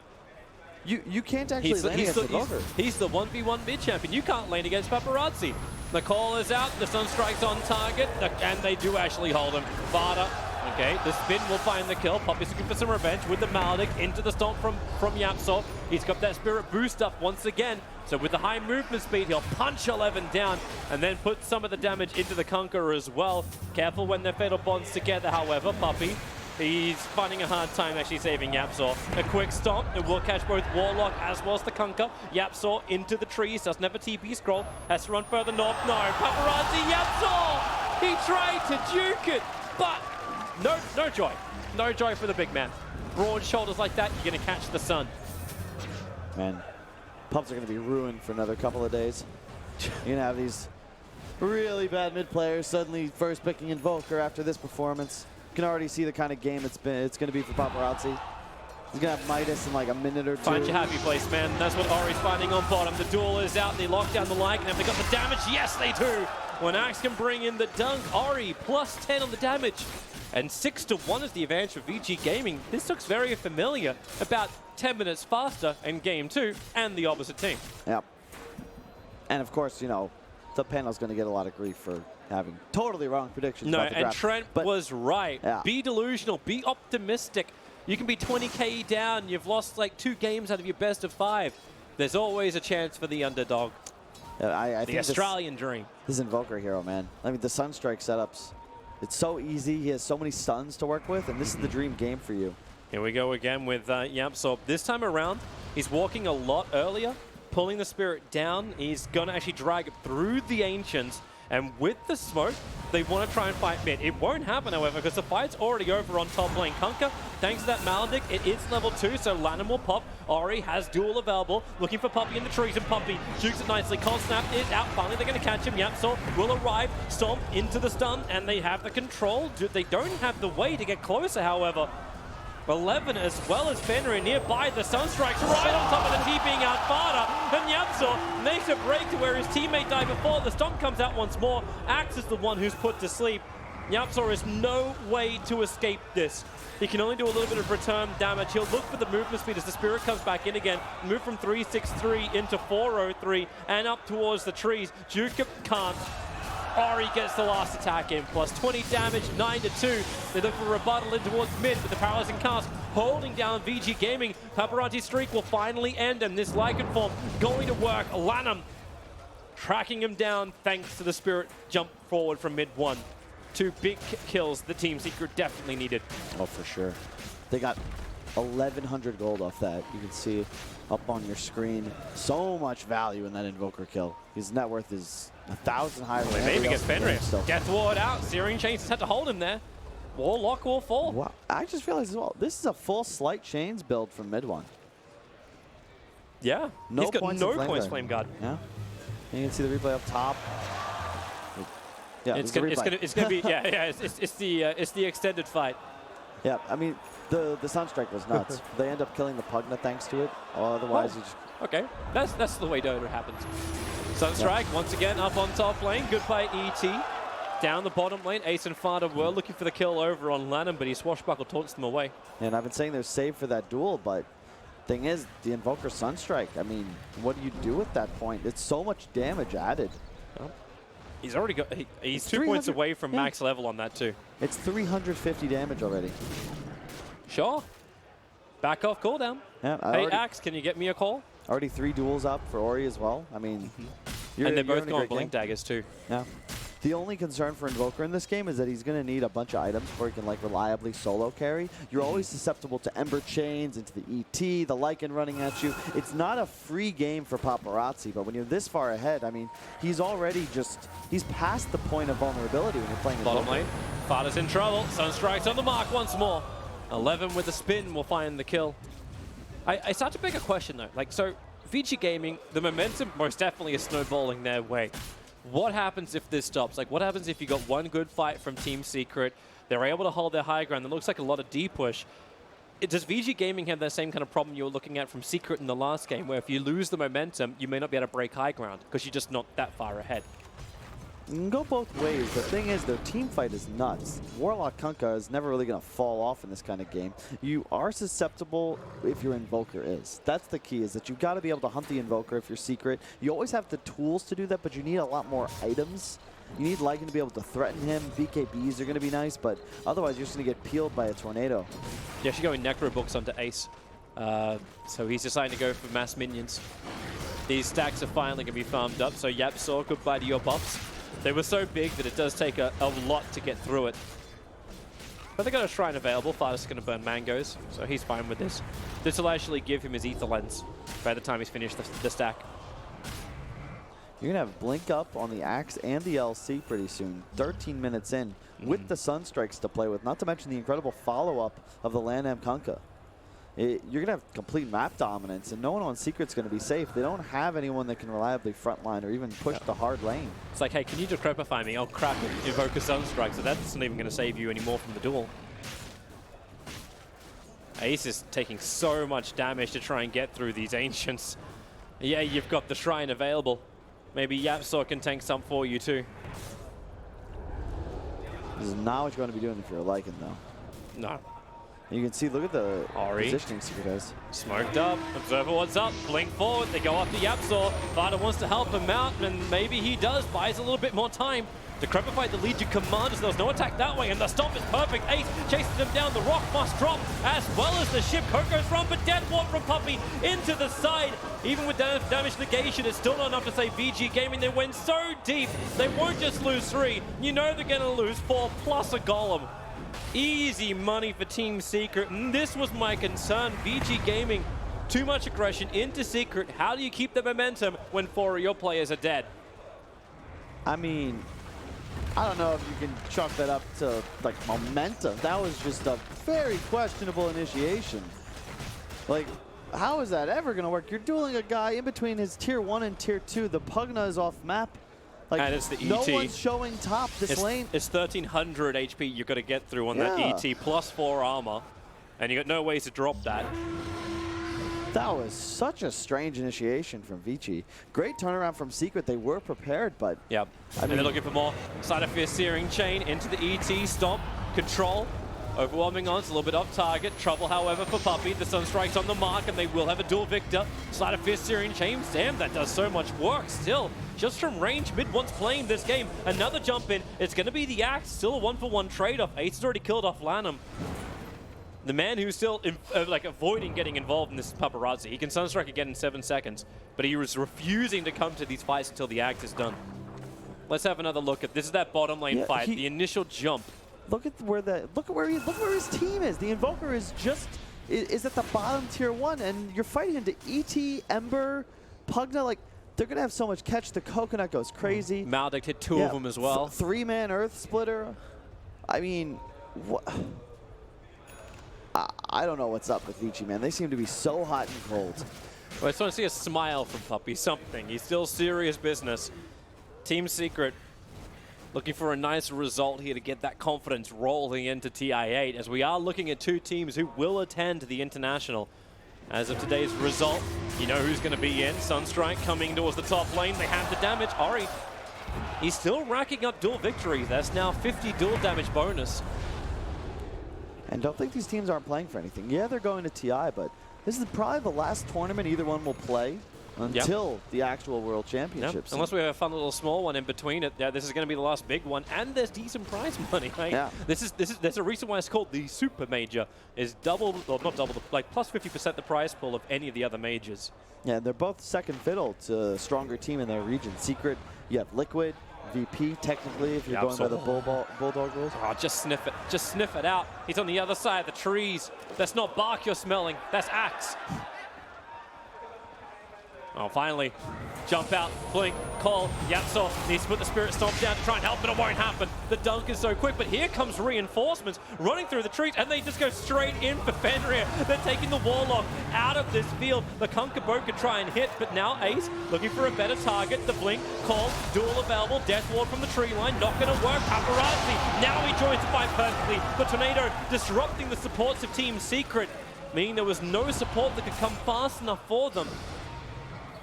You can't actually lane against Invoker. He's the 1v1 mid champion. You can't lane against Paparazzi. The call is out, the Sunstrike's on target, and they do actually hold him. Vada. Okay, the spin will find the kill. Poppy's looking for some revenge with the Maldic into the stomp from Yapsor. He's got that spirit boost up once again. So with the high movement speed, he'll punch 11 down and then put some of the damage into the Kunkka as well. Careful when their fatal bonds together, however. Puppey, he's finding a hard time actually saving Yapsor. A quick stomp, it will catch both Warlock as well as the Kunkka. Yapsor into the trees, doesn't have a TP scroll, has to run further north. No, Paparazzi, Yapsor! He tried to juke it, but no joy. No joy for the big man. Broad shoulders like that, you're going to catch the sun. Man, pubs are going to be ruined for another couple of days. You're going to have these really bad mid players suddenly first picking Invoker after this performance. You can already see the kind of game it's going to be for Paparazzi. He's going to have Midas in like a minute or two. Find your happy place, man. That's what Ori's finding on bottom. The duel is out. They lock down the like, and have they got the damage? Yes, they do. When Axe can bring in the dunk, Ori plus 10 on the damage. And 6-1 is the advantage for Vici Gaming. This looks very familiar. About 10 minutes faster in game 2 and the opposite team. Yep. And of course, you know, the panel's going to get a lot of grief for having totally wrong predictions. No, about the and draft. Trent was right. Yeah. Be delusional. Be optimistic. You can be 20k down. You've lost like 2 games out of your best of 5. There's always a chance for the underdog. I The think Australian dream. This Invoker hero, man. I mean, the Sunstrike setups. It's so easy. He has so many stuns to work with, and this is the dream game for you. Here we go again with Yapsorb. This time around, he's walking a lot earlier, pulling the Spirit down. He's going to actually drag it through the Ancients. And with the smoke, they want to try and fight mid. It won't happen, however, because the fight's already over on top lane. Kunkka, thanks to that Maledict, it is level 2, so Lanham will pop. Ori has duel available, looking for Puppey in the trees, and Puppey jukes it nicely. Cold Snap is out. Finally, they're going to catch him. Yapsor will arrive, stomp into the stun, and they have the control. They don't have the way to get closer, however. 11 as well as Fenrir nearby. The Sunstrike's right on top of the T being out farther. And Yapsor makes a break to where his teammate died before. The stomp comes out once more. Axe is the one who's put to sleep. Yapsor has no way to escape this. He can only do a little bit of return damage. He'll look for the movement speed as the Spirit comes back in again. Move from 363 into 403 and up towards the trees. Juke can't. Ori gets the last attack in, plus 20 damage, 9-2. They look for a rebuttal in towards mid, but the Paralyzing Cast holding down Vici Gaming. Paparazzi streak will finally end, and this Lycan form going to work. Lanham tracking him down thanks to the Spirit jump forward from mid 1. 2 big kills the Team Secret definitely needed. Oh, for sure. They got 1,100 gold off that. You can see up on your screen. So much value in that Invoker kill. His net worth is 1,000 higher than Maybe everybody gets else in the Fenrir. game, so. Death Ward out. Searing Chains has had to hold him there. Warlock will fall. Wow. I just realized as well, this is a full Slight Chains build from mid 1. Yeah. No He's got points no in Flame points Guard. Flame Guard. Yeah. And you can see the replay up top. Yeah, It's there's gonna the replay. be it's the extended fight. Yeah, I mean, the Sunstrike was nuts. They end up killing the Pugna thanks to it. Otherwise, you just... Okay, that's the way Dota happens. Sunstrike once again up on top lane. Good play, ET. Down the bottom lane, Ace and Fada were looking for the kill over on Lanham, but he swashbuckle taunts them away. And I've been saying they're safe for that duel, but thing is, the Invoker Sunstrike, I mean, what do you do at that point? It's so much damage added. Well, he's already got, he's It's 2 points 300 away from max level on that too. It's 350 damage already. Sure. Back off cooldown. Yeah, Hey, Axe, can you get me a call? already 3 duels up for Ori as well. I mean, And they're both in a going great blink game. daggers too. Yeah. The only concern for Invoker in this game is that he's going to need a bunch of items before he can like reliably solo carry. You're always susceptible to Ember Chains, into the ET, the Lycan running at you. It's not a free game for Paparazzi, but when you're this far ahead, I mean, he's already he's past the point of vulnerability when you're playing Bottom Invoker. lane. Fada's in trouble. Sunstrike's on the mark once more. 11 with the spin will find the kill. I start to pick a question though. Like, so Vici Gaming, the momentum most definitely is snowballing their way. What happens if this stops? Like, what happens if you got one good fight from Team Secret? They're able to hold their high ground. It looks like a lot of D-push. Does Vici Gaming have that same kind of problem you were looking at from Secret in the last game, where if you lose the momentum, you may not be able to break high ground because you're just not that far ahead? You can go both ways. The thing is, their team fight is nuts. Warlock Kunkka is never really going to fall off in this kind of game. You are susceptible if your Invoker is. That's the key, is that you've got to be able to hunt the Invoker if you're Secret. You always have the tools to do that, but you need a lot more items. You need Lycan to be able to threaten him. BKBs are going to be nice, but otherwise you're just going to get peeled by a tornado. Yeah, she's going Necro Books onto Ace. So he's deciding to go for mass minions. These stacks are finally going to be farmed up, so Yapsor, goodbye to your buffs. They were so big that it does take a lot to get through it. But they got a Shrine available. Fada's going to burn mangoes, so he's fine with this. This will actually give him his Ether Lens by the time he's finished the stack. You're going to have Blink up on the Axe and the LC pretty soon. 13 minutes in with the Sunstrikes to play with, not to mention the incredible follow-up of the Lanham Kunkka. You're going to have complete map dominance, and no one on Secret's going to be safe. They don't have anyone that can reliably frontline or even push the hard lane. It's like, hey, can you decrepify me? Oh, crap, Invoker Sunstrike, so that's not even going to save you anymore from the duel. Ace is taking so much damage to try and get through these Ancients. Yeah, you've got the Shrine available. Maybe Yapsaw can tank some for you too. This is not what you're going to be doing if you're a Lycan, though. No. You can see, look at the Ori. positioning Secret has. Smoked up. Observer what's up. Blink forward. They go after Yapsaw. Vada wants to help him out, and maybe he does. Buys a little bit more time. Decrepify the Legion commanders. There was no attack that way, and the stop is perfect. Ace chases him down. The rock must drop, as well as the ship. Coco's run, but Death Ward from Puppey into the side. Even with damage negation, it's still not enough to say VG Gaming. They went so deep, they won't just lose 3. You know they're going to lose 4 plus a Golem. Easy money for Team Secret, and this was my concern. VG Gaming, too much aggression into Secret. How do you keep the momentum when 4 of your players are dead? I mean, I don't know if you can chalk that up to like momentum. That was just a very questionable initiation. Like, how is that ever going to work? You're dueling a guy in between his tier 1 and tier 2. The Pugna is off map. Like, and it's the ET. No one's showing top this lane. It's 1300 HP you've got to get through on that ET plus 4 armor. And you got no ways to drop that. That was such a strange initiation from Vici. Great turnaround from Secret. They were prepared, but... Yep. And they're looking for more. Side of Fierce Searing Chain into the ET. Stomp. Control. Overwhelming on, it's a little bit off target. Trouble, however, for Puppey. The Sunstrike's on the mark, and they will have a dual victor. Side of Fierce Searing Chain. Damn, that does so much work still. Just from range, mid once playing this game. Another jump in. It's going to be the Axe. Still a 1-for-1 trade-off. Ace has already killed off Lanham. The man who's still like avoiding getting involved in this is Paparazzi. He can Sunstrike again in 7 seconds, but he was refusing to come to these fights until the Axe is done. Let's have another look at this. Is that bottom lane fight? The initial jump. Look at where his team is. The Invoker is is at the bottom tier 1, and you're fighting into ET, Ember, Pugna. Like, they're gonna have so much catch. The Coconut goes crazy. Maldic hit 2 of them as well. 3-man Earth Splitter. I mean, what? I don't know what's up with Vici, man. They seem to be so hot and cold. Well, I just want to see a smile from Puppey. Something. He's still serious business. Team Secret looking for a nice result here to get that confidence rolling into TI8, as we are looking at 2 teams who will attend the International. As of today's result, you know who's going to be in. Sunstrike coming towards the top lane. They have the damage. Ori, he's still racking up dual victories. That's now 50 dual damage bonus. And don't think these teams aren't playing for anything. Yeah, they're going to TI, but this is probably the last tournament either one will play until the actual World Championships. Unless we have a fun little small one in between it. Yeah, this is going to be the last big one, and there's decent prize money. Like, there's a reason why it's called the Supermajor. Is double, or not double, like plus 50% the prize pool of any of the other majors. Yeah, they're both second fiddle to a stronger team in their region. Secret, you have Liquid, VP, technically, if you're going by the Bulldog rules. Oh, just sniff it. Just sniff it out. He's on the other side of the trees. That's not bark you're smelling. That's Axe. Oh, finally. Jump out, blink, call, Yapsaw needs to put the Spirit Stomp down to try and help, but it won't happen. The dunk is so quick, but here comes reinforcements running through the trees, and they just go straight in for Fenrir. They're taking the Warlock out of this field. The Conquer Boat could try and hit, but now Ace looking for a better target. The blink, call, duel available, Death Ward from the tree line, not gonna work. Paparazzi, now he joins the fight perfectly. The Tornado disrupting the supports of Team Secret, meaning there was no support that could come fast enough for them.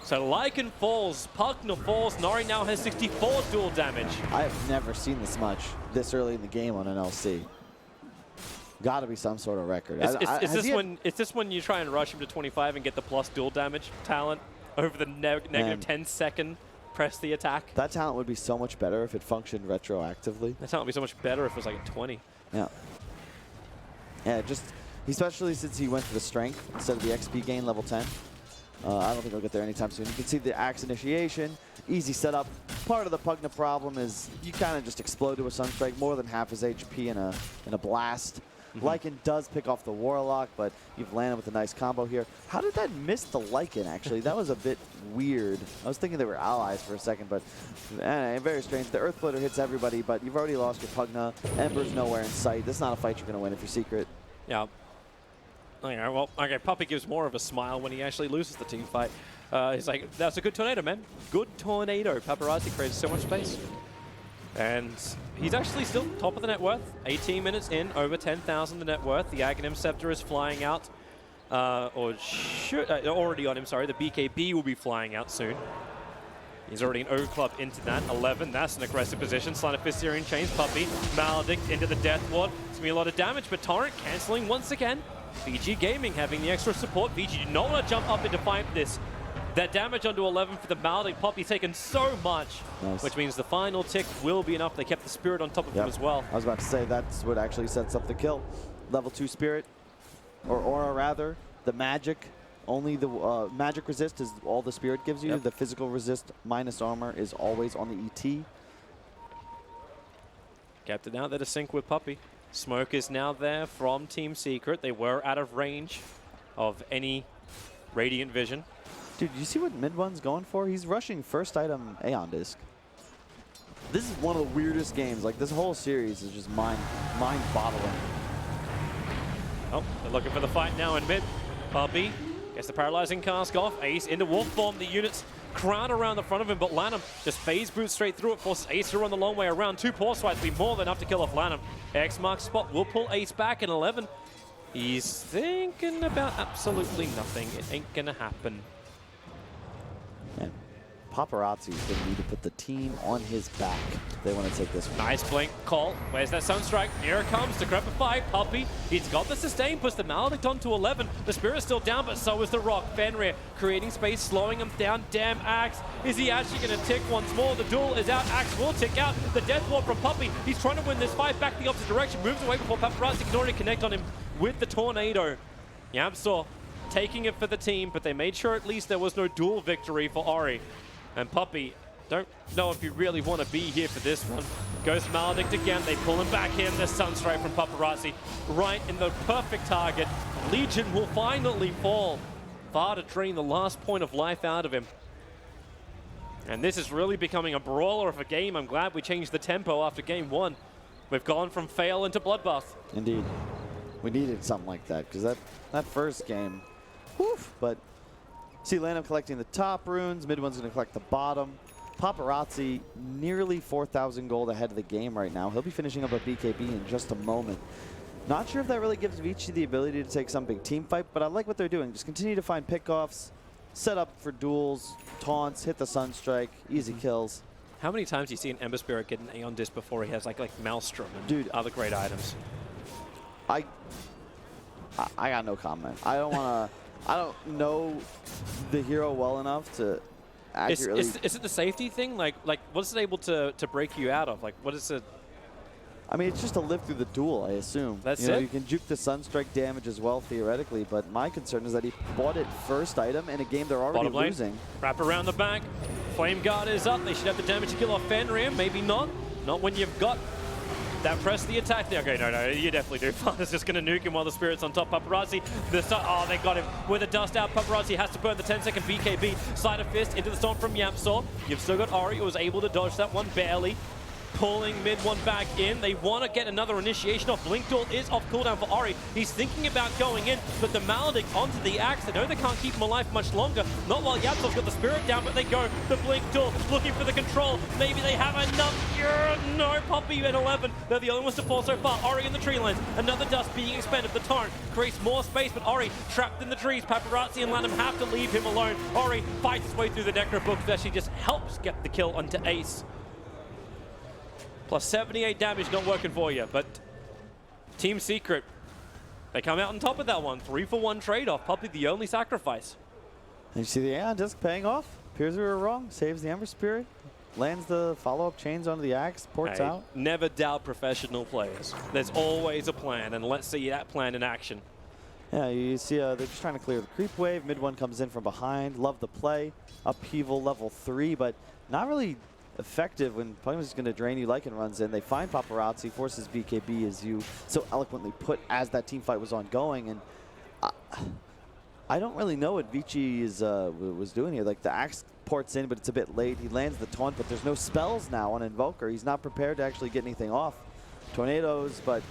So Lycan falls, Pugna falls, Nori now has 64 dual damage. I have never seen this much this early in the game on an LC. Gotta be some sort of record. Is this when you try and rush him to 25 and get the plus dual damage talent over the negative 10-second press the attack? That talent would be so much better if it functioned retroactively. That talent would be so much better if it was like a 20. Yeah. Yeah, just, especially since he went for the strength instead of the XP gain level 10. I don't think he'll get there anytime soon. You can see the Axe initiation, easy setup. Part of the Pugna problem is you kind of just explode to a Sunstrike, more than half his HP in a blast. Lycan does pick off the Warlock, but you've landed with a nice combo here. How did that miss the Lycan, actually? That was a bit weird. I was thinking they were allies for a second, but very strange. The Earth Splitter hits everybody, but you've already lost your Pugna. Ember's nowhere in sight. This is not a fight you're going to win if you're Secret. Yeah. Okay, well, okay, Puppey gives more of a smile when he actually loses the team fight. He's like, that's a good tornado, man. Good tornado. Paparazzi creates so much space. And he's actually still top of the net worth. 18 minutes in, over 10,000 the net worth. The Aghanim Scepter is flying out. Already on him, sorry. The BKB will be flying out soon. He's already an O club into that. 11, that's an aggressive position. Sleight of Fist, Syrian Chains, Puppey, Maledict into the Death Ward. It's going to be a lot of damage, but Torrent cancelling once again. VG Gaming having the extra support. VG do not want to jump up and defiant this. That damage onto 11 for the Maledict. Puppey taken so much, which means the final tick will be enough. They kept the Spirit on top of him as well. I was about to say that's what actually sets up the kill. Level 2 Spirit, or Aura rather. The Magic, only the Magic resist is all the Spirit gives you. The physical resist minus armor is always on the ET. Kept it out there to sync with Puppey. Smoke is now there from Team Secret. They were out of range of any Radiant Vision. Dude, you see what Mid One's going for? He's rushing first item Aeon Disc. This is one of the weirdest games. Like, this whole series is just mind-boggling. Oh, they're looking for the fight now in mid. Puppey gets the paralyzing cask off. Ace into wolf form. The units crowd around the front of him, but Lanham just phase boots straight through it. Forces Ace to run the long way around. 2 Paw Swipes will be more than enough to kill off Lanham. X marks spot will pull Ace back in 11. He's thinking about absolutely nothing. It ain't gonna happen. And Paparazzi's going to need to put the team on his back if they want to take this one. Nice blink call. Where's that Sunstrike? Here it comes to grab a 5. Puppey, he's got the sustain, puts the Maledict onto 11. The Spirit's still down, but so is the Rock. Fenrir creating space, slowing him down. Damn Axe. Is he actually going to tick once more? The duel is out. Axe will tick out. The Death Ward from Puppey. He's trying to win this fight back the opposite direction. Moves away before Paparazzi can already connect on him with the Tornado. Yamsor taking it for the team, but they made sure at least there was no duel victory for Ori. And Puppey, don't know if you really want to be here for this one. Goes Maledict again. They pull him back in. The Sunstrike from Paparazzi right in the perfect target. Legion will finally fall. Far to drain the last point of life out of him. And this is really becoming a brawler of a game. I'm glad we changed the tempo after game 1. We've gone from fail into bloodbath. Indeed. We needed something like that, because that first game, woof, but see Lanham collecting the top runes, Mid One's going to collect the bottom. Paparazzi nearly 4,000 gold ahead of the game right now. He'll be finishing up a BKB in just a moment. Not sure if that really gives Vici the ability to take some big team fight, but I like what they're doing. Just continue to find pickoffs, set up for duels, taunts, hit the Sunstrike, easy kills. How many times do you see an Ember Spirit get an Aeon Disc before he has like Maelstrom and other great items? I got no comment. I don't know the hero well enough to accurately. Is it the safety thing? Like what is it able to break you out of? Like what is it? I mean, it's just to live through the duel, I assume. That's you know, it? You can juke the Sunstrike damage as well, theoretically, but my concern is that he bought it first item in a game they're already losing. Wrap around the back. Flame Guard is up. They should have the damage to kill off Fenrir. Maybe not. Not when you've got that press the attack there. Okay, no, you definitely do. Father's just going to nuke him while the Spirit's on top. Paparazzi, oh, they got him. With the dust out, Paparazzi has to burn the 10-second BKB. Sleight of Fist into the storm from Yamsor. You've still got Ori, who was able to dodge that one barely. Pulling Mid One back in. They want to get another initiation off. Blink Duel is off cooldown for Ori. He's thinking about going in, but the Maledict onto the Axe. They know they can't keep him alive much longer. Not while Yapsor's got the Spirit down, but they go. The Blink Duel looking for the control. Maybe they have enough. No, Puppey at 11. They're the only ones to fall so far. Ori in the tree lines. Another dust being expended. The Torrent creates more space, but Ori trapped in the trees. Paparazzi and Lanham have to leave him alone. Ori fights his way through the Necro Book that she just helps get the kill onto Ace. Plus 78 damage not working for you, but Team Secret, they come out on top of that one. 3-for-1 trade-off, Puppey the only sacrifice. And you see the Aeon Disc paying off. Appears we were wrong. Saves the Ember Spirit. Lands the follow-up chains onto the Axe. Ports out. Never doubt professional players. There's always a plan, and let's see that plan in action. Yeah, you see they're just trying to clear the creep wave. Mid One comes in from behind. Love the play. Upheaval level 3, but not really effective when Pokemon's going to drain you. Lycan runs in. They find Paparazzi, forces BKB, as you so eloquently put, as that team fight was ongoing. And I don't really know what Vici was doing here. Like, the Axe ports in, but it's a bit late. He lands the taunt, but there's no spells now on Invoker. He's not prepared to actually get anything off. Tornadoes, but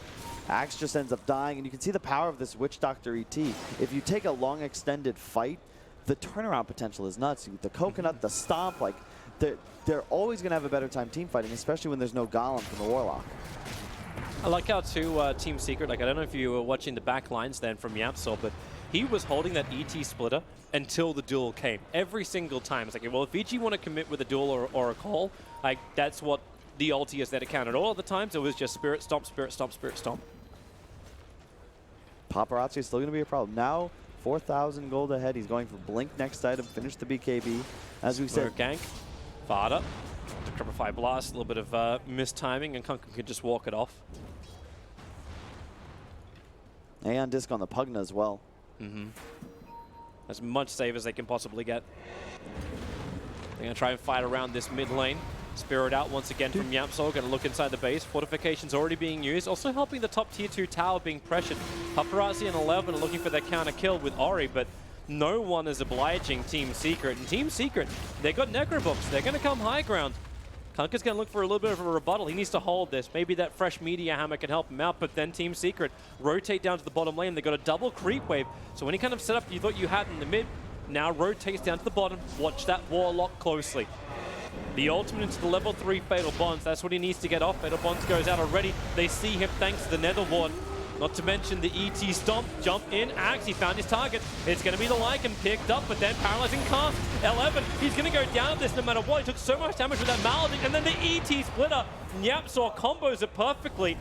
Axe just ends up dying. And you can see the power of this Witch Doctor ET. If you take a long extended fight, the turnaround potential is nuts. The Coconut, the Stomp, like, they're always going to have a better time team fighting, especially when there's no Golem from the Warlock. I like how too Team Secret, like I don't know if you were watching the back lines then from Yapsol, but he was holding that ET splitter until the duel came. Every single time. It's like, well, if Vici want to commit with a duel or a call, like that's what the ulti is there to count. And all of the times it was just Spirit Stomp, Spirit Stomp, Spirit Stomp. Paparazzi is still going to be a problem. Now, 4,000 gold ahead. He's going for Blink next item, finish the BKB. As we said, gank, Vada, Tripify Blast, a little bit of mistiming, and Kunkka could just walk it off. Aeon Disc on the Pugna as well. As much save as they can possibly get. They're going to try and fight around this mid lane. Spirit out once again from Yapsol, going to look inside the base. Fortification's already being used, also helping the top tier 2 tower being pressured. Paparazzi and 11 are looking for their counter kill with Ori, but no one is obliging Team Secret. And Team Secret, they got Necrobooks. They're going to come high ground. Kunkka's going to look for a little bit of a rebuttal. He needs to hold this. Maybe that fresh Meteor Hammer can help him out, but then Team Secret rotate down to the bottom lane. They got a double creep wave. So any kind of setup you thought you had in the mid, now rotates down to the bottom. Watch that Warlock closely. The ultimate into the level 3 Fatal Bonds. That's what he needs to get off. Fatal Bonds goes out already. They see him thanks to the Nether Ward. Not to mention the ET Stomp, jump in, Axe, he found his target. It's going to be the Lycan picked up, but then Paralyzing Cast. 11, he's going to go down at this no matter what. He took so much damage with that Malady, and then the ET Splitter. Yapsol combos it perfectly.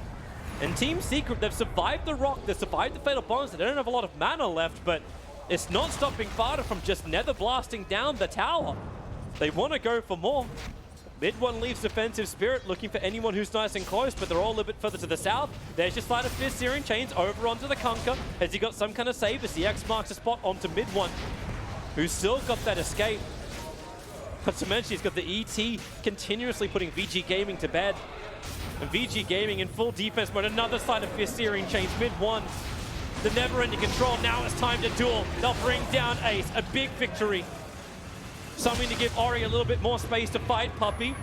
And Team Secret, they've survived the rock, they've survived the Fatal Bonds. They don't have a lot of mana left, but it's not stopping Fada from just Nether blasting down the tower. They want to go for more. Mid one leaves Defensive Spirit, looking for anyone who's nice and close, but they're all a little bit further to the south. There's just Sleight of Fist, Searing Chains over onto the Kunkka. Has he got some kind of save as the X marks a spot onto mid one, who's still got that escape. Not to mention he's got the ET continuously putting VG Gaming to bed. And VG Gaming in full defense mode, another Sleight of Fist, Searing Chains, mid one. The never-ending control, now it's time to duel. They'll bring down Ace, a big victory. Something to give Ori a little bit more space to fight Puppey.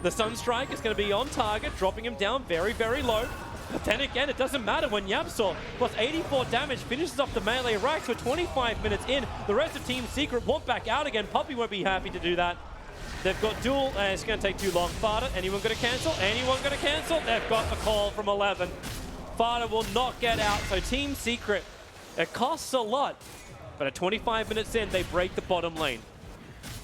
The Sunstrike is going to be on target, dropping him down very, very low. But then again, it doesn't matter when Yapsol, plus 84 damage, finishes off the melee racks. We're 25 minutes in. The rest of Team Secret won't back out again. Puppey won't be happy to do that. They've got duel, and it's going to take too long. Fada, anyone going to cancel? Anyone going to cancel? They've got a call from 11. Fada will not get out, so Team Secret, it costs a lot. But at 25 minutes in, they break the bottom lane.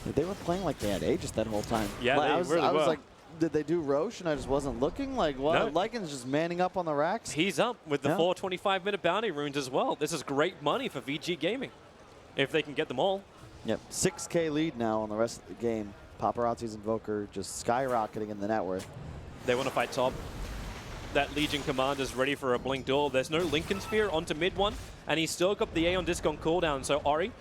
They were playing like they had Aegis that whole time. Yeah, like, they I was really were. like, did they do Roche and I just wasn't looking? Like, what? No. Lycan's just manning up on the racks? He's up with the 4 25-minute bounty runes as well. This is great money for VG Gaming, if they can get them all. Yep, 6K lead now on the rest of the game. Paparazzi's Invoker just skyrocketing in the net worth. They want to fight top. That Legion Commander's ready for a Blink duel. There's no Lincoln Sphere onto mid one, and he's still got the Aeon Disc on cooldown, so Ori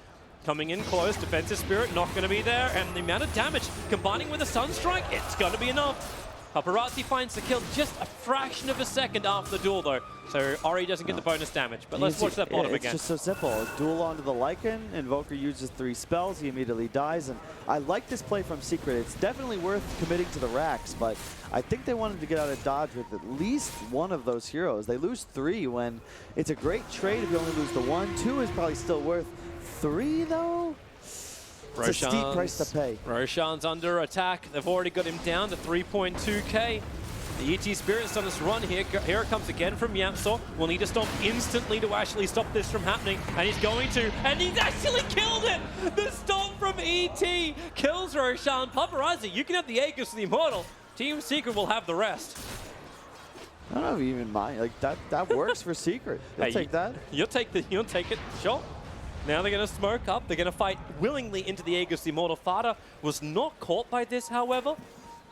coming in close, Defensive Spirit not going to be there, and the amount of damage combining with a Sunstrike, it's going to be enough. Paparazzi finds the kill just a fraction of a second after the duel though, so Ori doesn't get the bonus damage, but let's watch that bottom again. It's just so simple. Duel onto the Lycan, Invoker uses 3 spells, he immediately dies, and I like this play from Secret. It's definitely worth committing to the racks, but I think they wanted to get out of dodge with at least one of those heroes. They lose 3 when it's a great trade if you only lose the 1. 2 is probably still worth 3 though? It's a steep price to pay. Roshan's under attack. They've already got him down to 3.2k. The ET Spirit's done this run here. Here it comes again from Yapsol. We'll need to stomp instantly to actually stop this from happening. And he's going to, and he's actually killed it! The stomp from ET kills Roshan. Paparazzi, you can have the Aegis of the Immortal. Team Secret will have the rest. I don't know if you even mind. Like that works for Secret. They'll take that. You'll take it, sure. Now they're going to smoke up. They're going to fight willingly into the Aegis. The Immortal Fada was not caught by this, however.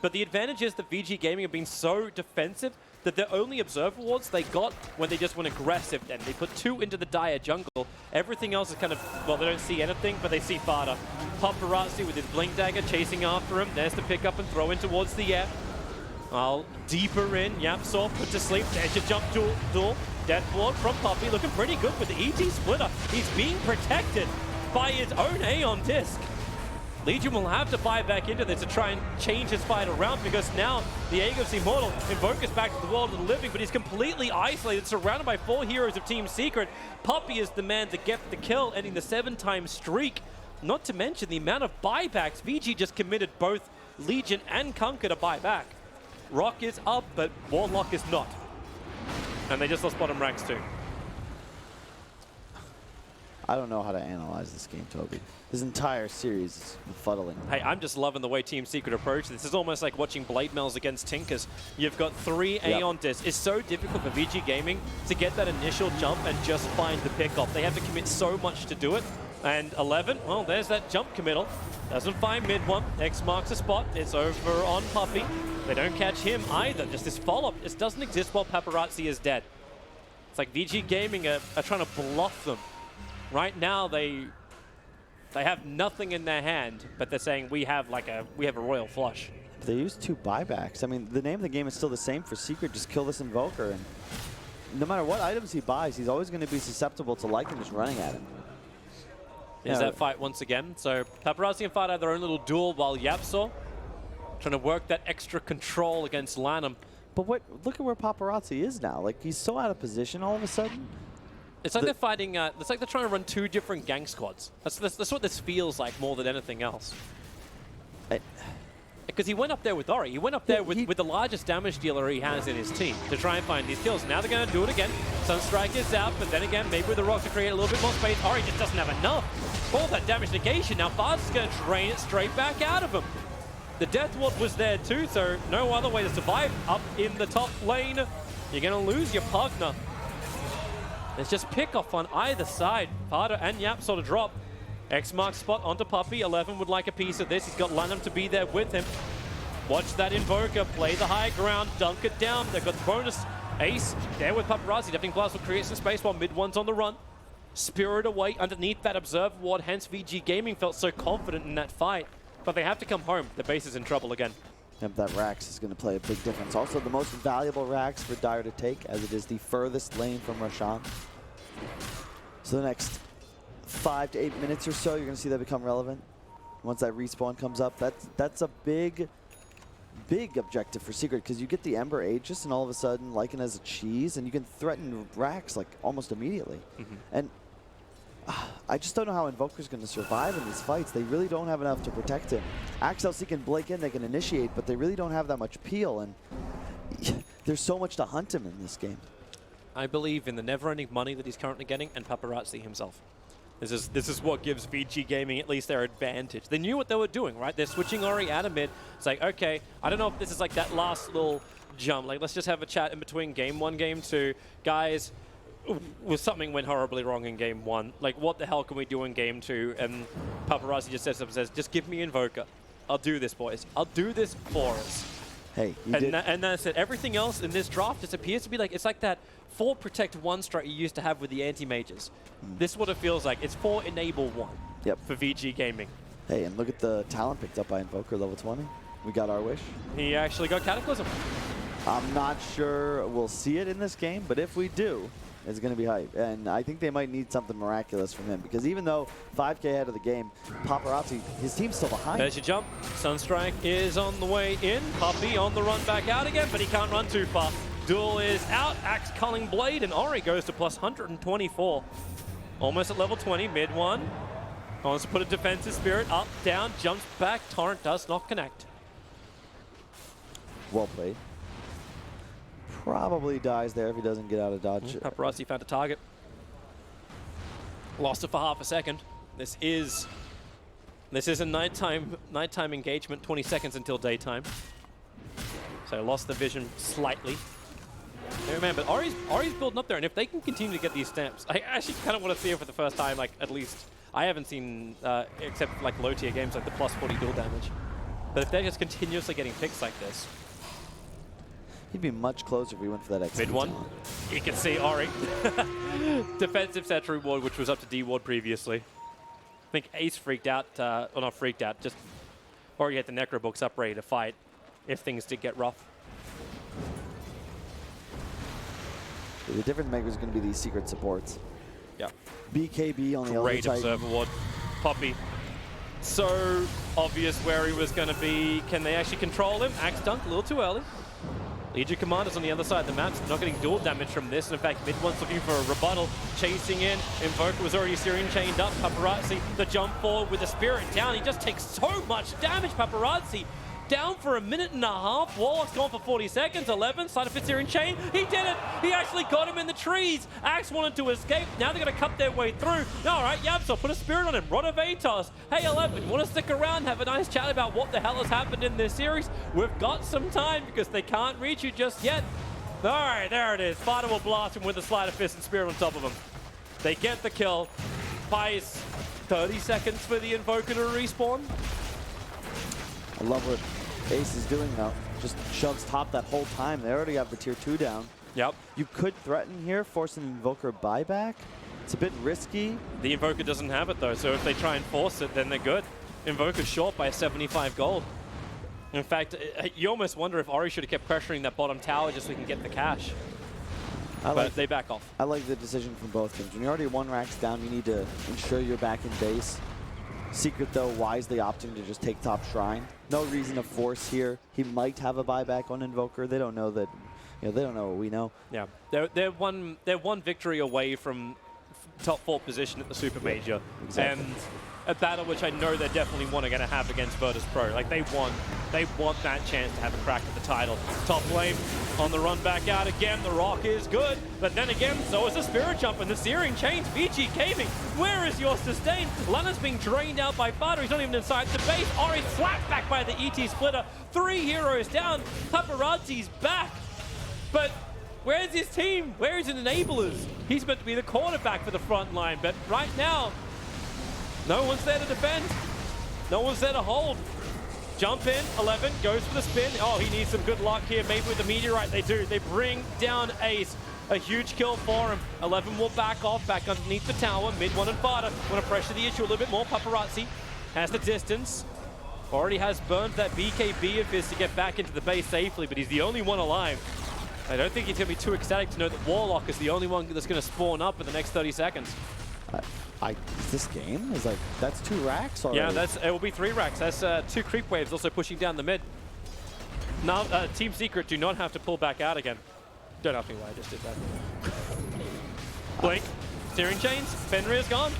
But the advantage is that VG Gaming have been so defensive that the only observer wards they got when they just went aggressive, and they put 2 into the dire jungle. Everything else is kind of, well, they don't see anything, but they see Fada. Paparazzi with his Blink Dagger chasing after him. There's the pick up and throw in towards the air. Well, deeper in, Yapsol put to sleep. There's your jump duel. Death Ward from Puppey looking pretty good with the ET Splitter. He's being protected by his own Aeon Disc. Legion will have to buy back into this to try and change his fight around, because now the Aegis Immortal Invoker's back to the world of the living, but he's completely isolated, surrounded by 4 heroes of Team Secret. Puppey is the man to get the kill, ending the 7-time streak. Not to mention the amount of buybacks. VG just committed both Legion and Kunkka to buy back. Rock is up, but Warlock is not. And they just lost bottom ranks too. I don't know how to analyze this game, Toby. This entire series is befuddling. Hey, I'm just loving the way Team Secret approach this. Is almost like watching Blade Mells against Tinkers. You've got 3 Aeon discs. It's so difficult for VG Gaming to get that initial jump and just find the pickoff. They have to commit so much to do it. And 11, well, there's that jump committal. Doesn't find mid one. X marks a spot. It's over on Puppey. They don't catch him either. Just this follow-up. This doesn't exist while Paparazzi is dead. It's like VG Gaming are trying to bluff them. Right now, they have nothing in their hand, but they're saying we have a royal flush. They used 2 buybacks. I mean, the name of the game is still the same for Secret. Just kill this Invoker, and no matter what items he buys, he's always going to be susceptible to Lycan just running at him. There's that fight once again. So Paparazzi and Fight have their own little duel while Yapsor trying to work that extra control against Lanham. But look at where Paparazzi is now. Like, he's so out of position all of a sudden. It's like they're fighting, it's like they're trying to run 2 different gang squads. That's what this feels like more than anything else. Because he went up there with Ori. He went up there with the largest damage dealer he has in his team to try and find these kills. Now they're going to do it again. Sunstrike is out, but then again, maybe with the Rock to create a little bit more space. Ori just doesn't have enough. All that damage negation. Now Fast is going to drain it straight back out of him. The Death Ward was there too, so no other way to survive up in the top lane. You're going to lose your Pugna. There's just pick off on either side. Parda and Yap sort of drop. X marks spot onto Puppey. 11 would like a piece of this. He's got Lanham to be there with him. Watch that Invoker play the high ground, dunk it down. They've got the bonus ace there with Paparazzi. Deafening Blast will create some space while mid one's on the run. Spirit away underneath that Observer Ward. Hence VG Gaming felt so confident in that fight. But they have to come home. The base is in trouble again. Yep, that Rax is going to play a big difference. Also, the most valuable Rax for Dire to take, as it is the furthest lane from Roshan. So the next 5 to 8 minutes or so, you're going to see that become relevant. Once that respawn comes up, that's a big objective for Secret, because you get the Ember Aegis, and all of a sudden, Lycan has a cheese, and you can threaten Rax like almost immediately. And I just don't know how Invoker's going to survive in these fights. They really don't have enough to protect him. Axel can Blake in, they can initiate, but they really don't have that much peel, and there's so much to hunt him in this game. I believe in the never-ending money that he's currently getting and Paparazzi himself. This is what gives VG Gaming at least their advantage. They knew what they were doing, right? They're switching Ori out of mid. It's like, okay, I don't know if this is like that last little jump. Like, let's just have a chat in between game 1, game 2. Guys, something went horribly wrong in game 1. Like, what the hell can we do in game 2? And Paparazzi just sets up and says, just give me Invoker. I'll do this, boys. I'll do this for us. Hey, and that's it. Everything else in this draft just appears to be like, it's like that 4 protect 1 strat you used to have with the anti-mages. This is what it feels like. It's 4 enable 1 for VG Gaming. Hey, and look at the talent picked up by Invoker, level 20. We got our wish. He actually got Cataclysm. I'm not sure we'll see it in this game, but if we do, it's going to be hype. And I think they might need something miraculous from him, because even though 5K ahead of the game, Paparazzi, his team's still behind. There's your jump. Sunstrike is on the way in. Puppey on the run back out again, but he can't run too far. Duel is out. Axe culling blade, and Ori goes to plus 124. Almost at level 20, mid one. Wants to put a defensive spirit up, down, jumps back. Torrent does not connect. Well played. Probably dies there if he doesn't get out of dodge. Paparazzi found a target. Lost it for half a second. This is a nighttime engagement, 20 seconds until daytime. So lost the vision slightly. Hey, man, but Ori's building up there, and if they can continue to get these stamps, I actually kind of want to see it for the first time, like, at least. I haven't seen, except like low tier games like the plus 40 dual damage. But if they're just continuously getting picks like this, he'd be much closer if we went for that XP. Mid one. You can see Ori. Defensive Sentry Ward, which was up to D Ward previously. I think Ace freaked out, or not freaked out, just Ori had the Necro books up ready to fight if things did get rough. The difference maker is going to be these secret supports. Yeah. BKB on the other Great side. Observer Ward. Puppey. So obvious where he was going to be. Can they actually control him? Axe dunk a little too early. Legion Commander's on the other side of the map, so not getting dual damage from this. And in fact, mid one's looking for a rebuttal. Chasing in. Invoker was already Syrian chained up. Paparazzi, the jump forward with the spirit down. He just takes so much damage. Paparazzi down for a minute and a half. Warlock's gone for 40 seconds. 11, side of Searing Chain. He did it. He actually got him in the trees. Axe wanted to escape. Now they're going to cut their way through. All right, Yabso, put a spirit on him. Rotovatos. Hey, 11, you want to stick around, have a nice chat about what the hell has happened in this series? We've got some time because they can't reach you just yet. All right, there it is. Fada will blast him with a Sleight of Fist and Spirit on top of him. They get the kill. Buys 30 seconds for the Invoker to respawn. I love what Ace is doing now. Just shoves top that whole time. They already have the tier 2 down. Yep. You could threaten here, force an Invoker buyback. It's a bit risky. The Invoker doesn't have it though, so if they try and force it, then they're good. Invoker's short by 75 gold. In fact, you almost wonder if Ori should have kept pressuring that bottom tower just so we can get the cash. But they back off. I like the decision from both teams. When you're already 1 racks down, you need to ensure you're back in base. Secret, though, wisely opting to just take top Shrine. No reason to force here. He might have a buyback on Invoker. They don't know that. You know, they don't know what we know. Yeah, they're one victory away from top 4 position at the Super Major. Exactly. And a battle which I know they're definitely going to have against Virtus Pro. Like they want that chance to have a crack at the title. Top lane on the run back out again. The rock is good, but then again, so is the Spirit Jump and the Searing Chains. Vici caving. Where is your sustain? Lana's being drained out by Fada. He's not even inside the base. Ori slapped back by the ET splitter. 3 heroes down. Paparazzi's back, but where's his team? Where's his enablers? He's meant to be the quarterback for the front line, but right now, no one's there to defend. No one's there to hold. Jump in, 11, goes for the spin. Oh, he needs some good luck here. Maybe with the meteorite they do. They bring down Ace. A huge kill for him. 11 will back off, back underneath the tower. Mid 1 and Fada want to pressure the issue a little bit more. Paparazzi has the distance. Already has burned that BKB of his to get back into the base safely, but he's the only one alive. I don't think he's going to be too ecstatic to know that Warlock is the only one that's going to spawn up in the next 30 seconds. This game is like, that's 2 racks already. Yeah, it will be 3 racks. That's 2 creep waves also pushing down the mid. Now, Team Secret do not have to pull back out again. Don't ask me why I just did that. Blink, Searing Chains, Fenrir's gone.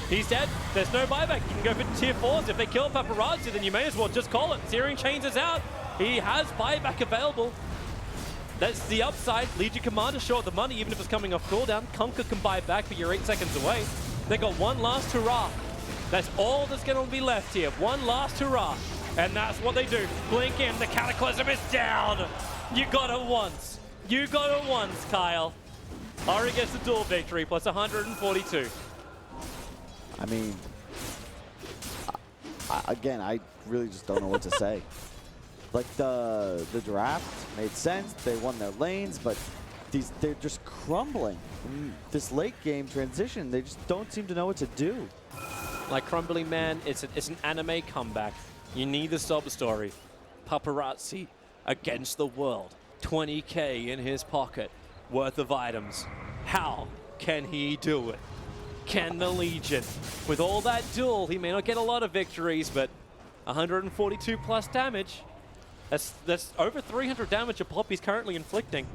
He's dead. There's no buyback. You can go for tier 4s. If they kill Paparazzi, then you may as well just call it. Searing Chains is out. He has buyback available. That's the upside. Legion Commander short the money, even if it's coming off cooldown. Conquer can buy back, but you're 8 seconds away. They got one last hurrah. That's all that's going to be left here. One last hurrah. And that's what they do. Blink in. The Cataclysm is down. You got it once. You got it once, Kyle. Ori gets the duel victory, plus 142. I mean, again, I really just don't know what to say. Like the draft made sense. They won their lanes, but they're just crumbling. In this late game transition, they just don't seem to know what to do. Like crumbling, man, it's an anime comeback. You need to stop the story. Paparazzi against the world. 20K in his pocket worth of items. How can he do it? Can the Legion? With all that duel, he may not get a lot of victories, but 142 plus damage. That's over 300 damage a pop he's currently inflicting.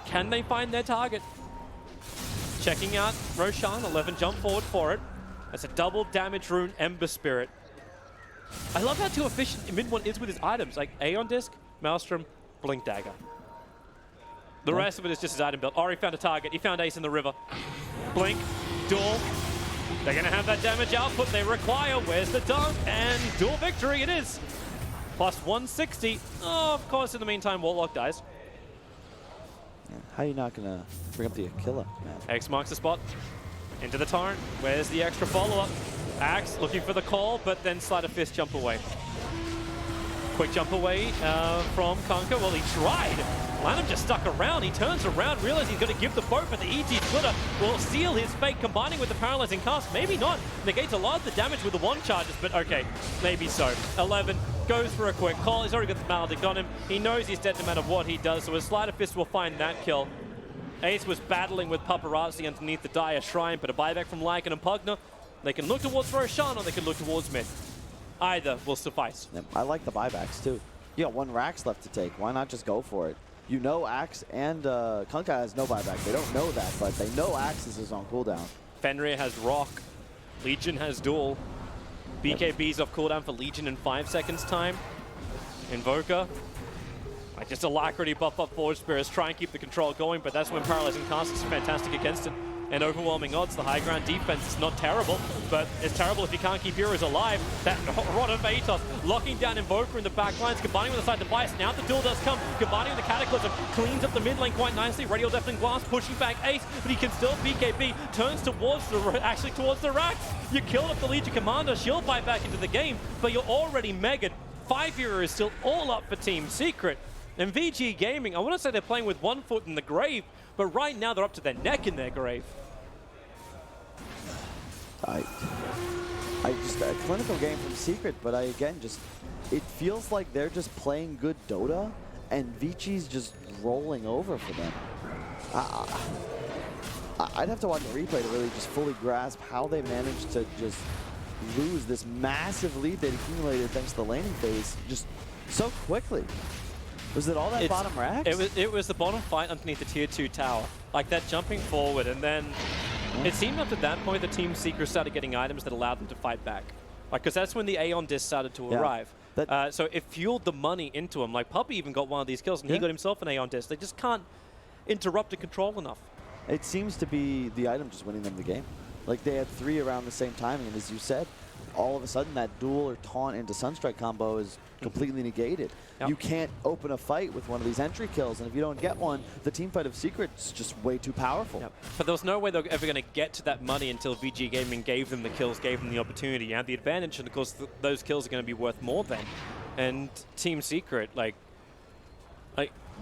Can they find their target? Checking out Roshan, 11 jump forward for it. That's a double damage rune, Ember Spirit. I love how too efficient mid one is with his items, like Aeon Disc, Maelstrom, Blink Dagger. The rest of it is just his item build. Ori found a target. He found Ace in the river. Blink, duel. They're going to have that damage output they require. Where's the dunk? And duel victory it is. Plus 160. Oh, of course, in the meantime, Warlock dies. Yeah, how are you not going to bring up the Aquila, man? X marks the spot. Into the torrent. Where's the extra follow-up? Axe looking for the call, but then Sleight of Fist jump away. Quick jump away from Conker. Well, he tried. Lanham just stuck around. He turns around, realizes he's going to give the boat, but the ET splitter will seal his fate, combining with the paralyzing cast. Maybe not. Negates a lot of the damage with the one charges, but okay, maybe so. 11 goes for a quick call. He's already got the maledict on him. He knows he's dead no matter what he does, so his Sleight of Fist will find that kill. Ace was battling with Paparazzi underneath the Dire Shrine, but a buyback from Lycan and Pugna. They can look towards Roshan or they can look towards mid. Either will suffice. Yeah, I like the buybacks too. You got 1 racks left to take. Why not just go for it? You know Axe and Kunkka has no buyback. They don't know that, but they know Axis is on cooldown. Fenrir has Rock. Legion has Duel. BKB's off cooldown for Legion in 5 seconds time. Invoker. Like just Alacrity buff up Forge Spirits, try and keep the control going, but that's when Paralyzing Cast is fantastic against it. And overwhelming odds, the high ground defense is not terrible, but it's terrible if you can't keep heroes alive. That Rod of Atos locking down Invoker in the back lines, combining with the side device. Now the duel does come, combining with the Cataclysm, cleans up the mid lane quite nicely. Radial Deafening Blast pushing back Ace, but he can still BKB, turns towards the racks. You killed up the Legion Commander, shield bite back into the game, but you're already megaed. 5 heroes still all up for Team Secret. And Vici Gaming, I want to say they're playing with 1 foot in the grave, but right now they're up to their neck in their grave. I just a clinical game from Secret, but it feels like they're just playing good Dota, and Vici's just rolling over for them. I'd have to watch a replay to really just fully grasp how they managed to just lose this massive lead they'd accumulated thanks to the laning phase just so quickly. Was it all that bottom racks? It was the bottom fight underneath the tier 2 tower. Like that jumping forward, and then it seemed up to that point the Team Secret started getting items that allowed them to fight back. Like, because that's when the Aeon Disc started to arrive. So it fueled the money into him. Like Puppy even got one of these kills, and he got himself an Aeon Disc. They just can't interrupt and control enough. It seems to be the item just winning them the game. Like they had 3 around the same timing, and as you said, all of a sudden that duel or taunt into Sunstrike combo is completely negated. Yep. You can't open a fight with one of these entry kills, and if you don't get one, the team fight of Secret's just way too powerful. Yep. But there was no way they were ever going to get to that money until VG Gaming gave them the kills, gave them the opportunity. You had the advantage, and of course those kills are going to be worth more then. And Team Secret, like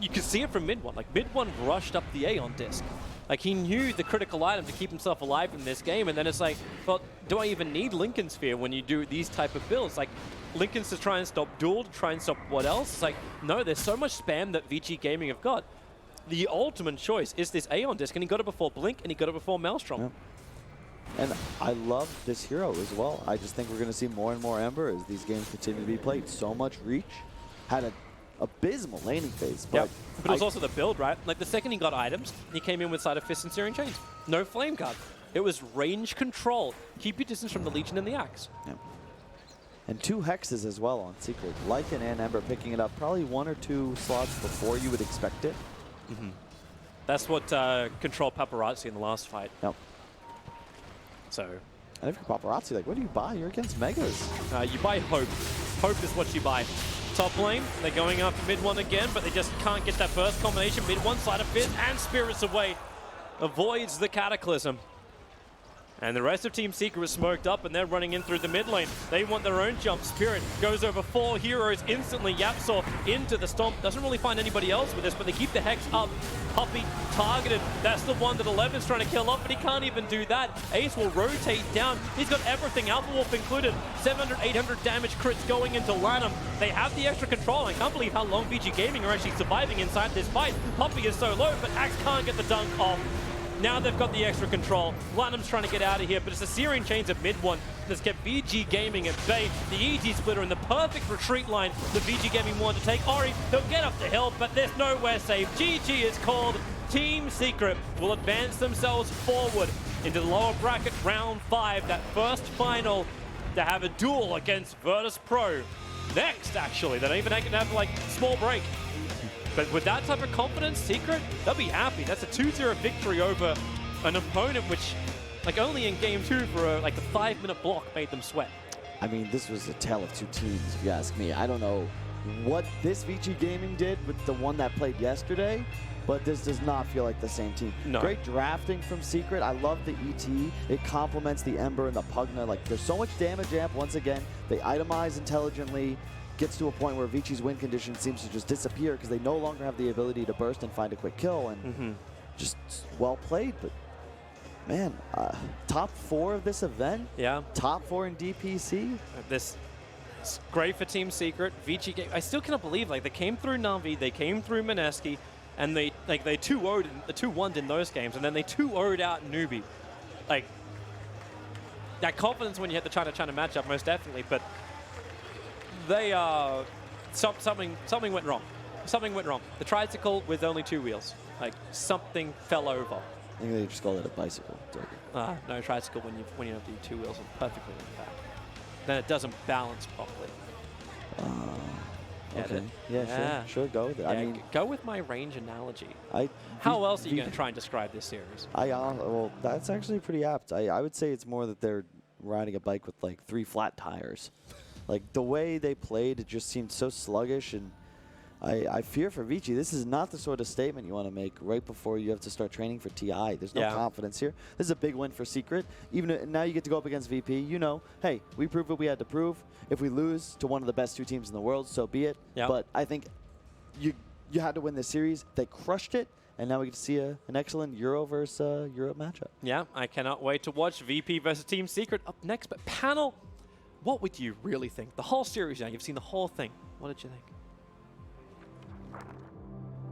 you can see it from mid one. Like mid one rushed up the Aeon Disc. Like he knew the critical item to keep himself alive in this game, and then it's like, well, do I even need Lincoln Sphere when you do these type of builds? Like Lincoln's to try and stop Duel, to try and stop what else? It's like, no, there's so much spam that Vici Gaming have got. The ultimate choice is this Aeon Disc, and he got it before Blink, and he got it before Maelstrom. Yeah. And I love this hero as well. I just think we're going to see more and more Ember as these games continue to be played. So much reach. Had an abysmal laning phase. But, but it was also the build, right? Like the second he got items, he came in with Side of Fist and Searing Chains. No Flame Guard. It was range control. Keep your distance from the Legion and the Axe. Yeah. And 2 hexes as well on Secret. Lycan and Ember picking it up probably 1 or 2 slots before you would expect it. Mm-hmm. That's what controlled Paparazzi in the last fight. Yep. So. And if you're Paparazzi, like, what do you buy? You're against Megas. You buy Hope. Hope is what you buy. Top lane, they're going after mid one again, but they just can't get that burst combination. Mid one, Side of Fist, and Spirits Away. Avoids the Cataclysm. And the rest of Team Secret is smoked up, and they're running in through the mid lane. They want their own jump. Spirit goes over 4 heroes instantly. Yapsaw into the Stomp. Doesn't really find anybody else with this, but they keep the Hex up. Puppy targeted. That's the one that 11's trying to kill off, but he can't even do that. Ace will rotate down. He's got everything, Alpha Wolf included. 700, 800 damage crits going into Lanham. They have the extra control. I can't believe how long Vici Gaming are actually surviving inside this fight. Puppy is so low, but Axe can't get the dunk off. Now they've got the extra control. Lanham's trying to get out of here, but it's the Searing Chains at mid one that's kept VG Gaming at bay. The easy splitter and the perfect retreat line that VG Gaming wanted to take. Ori, they'll get up the hill, but there's nowhere safe. GG is called. Team Secret will advance themselves forward into the lower bracket round 5, that first final to have a duel against Virtus Pro. Next, actually, they don't even have like small break. But with that type of confidence, Secret, they'll be happy. That's a 2-0 victory over an opponent which, like, only in game 2 for like the 5-minute block made them sweat. I mean, this was a tale of 2 teams, if you ask me. I don't know what this Vici Gaming did with the one that played yesterday, but this does not feel like the same team. No. Great drafting from Secret. I love the ET. It complements the Ember and the Pugna. Like, there's so much damage amp. Once again, they itemize intelligently. Gets to a point where Vici's win condition seems to just disappear because they no longer have the ability to burst and find a quick kill, and just well played. But man, top 4 of this event. Yeah. Top 4 in DPC. This is great for Team Secret. Vici, I still cannot believe, like, they came through Na'Vi, they came through Mineski, and they 2-1'd in those games, and then they 2-0'd out Newbie. Like, that confidence when you hit the China matchup, most definitely, but they something went wrong. Something went wrong. The tricycle with only 2 wheels. Like, something fell over. I think they just call it a bicycle. No, tricycle when you have the 2 wheels perfectly in the back. then it doesn't balance properly. Okay. Yeah, sure. Go with it. I mean, go with my range analogy. I. How else are you going to try and describe this series? Well, that's actually pretty apt. I would say it's more that they're riding a bike with like 3 flat tires. Like the way they played, it just seemed so sluggish, and I fear for Vici. This is not the sort of statement you want to make right before you have to start training for TI. There's no confidence here. This is a big win for Secret. Even now you get to go up against VP. You know, hey, we proved what we had to prove. If we lose to one of the best 2 teams in the world, so be it. Yep. But I think you had to win this series. They crushed it. And now we get to see an excellent Euro versus Europe matchup. Yeah, I cannot wait to watch VP versus Team Secret up next. But panel, what would you really think? The whole series now, you've seen the whole thing. What did you think?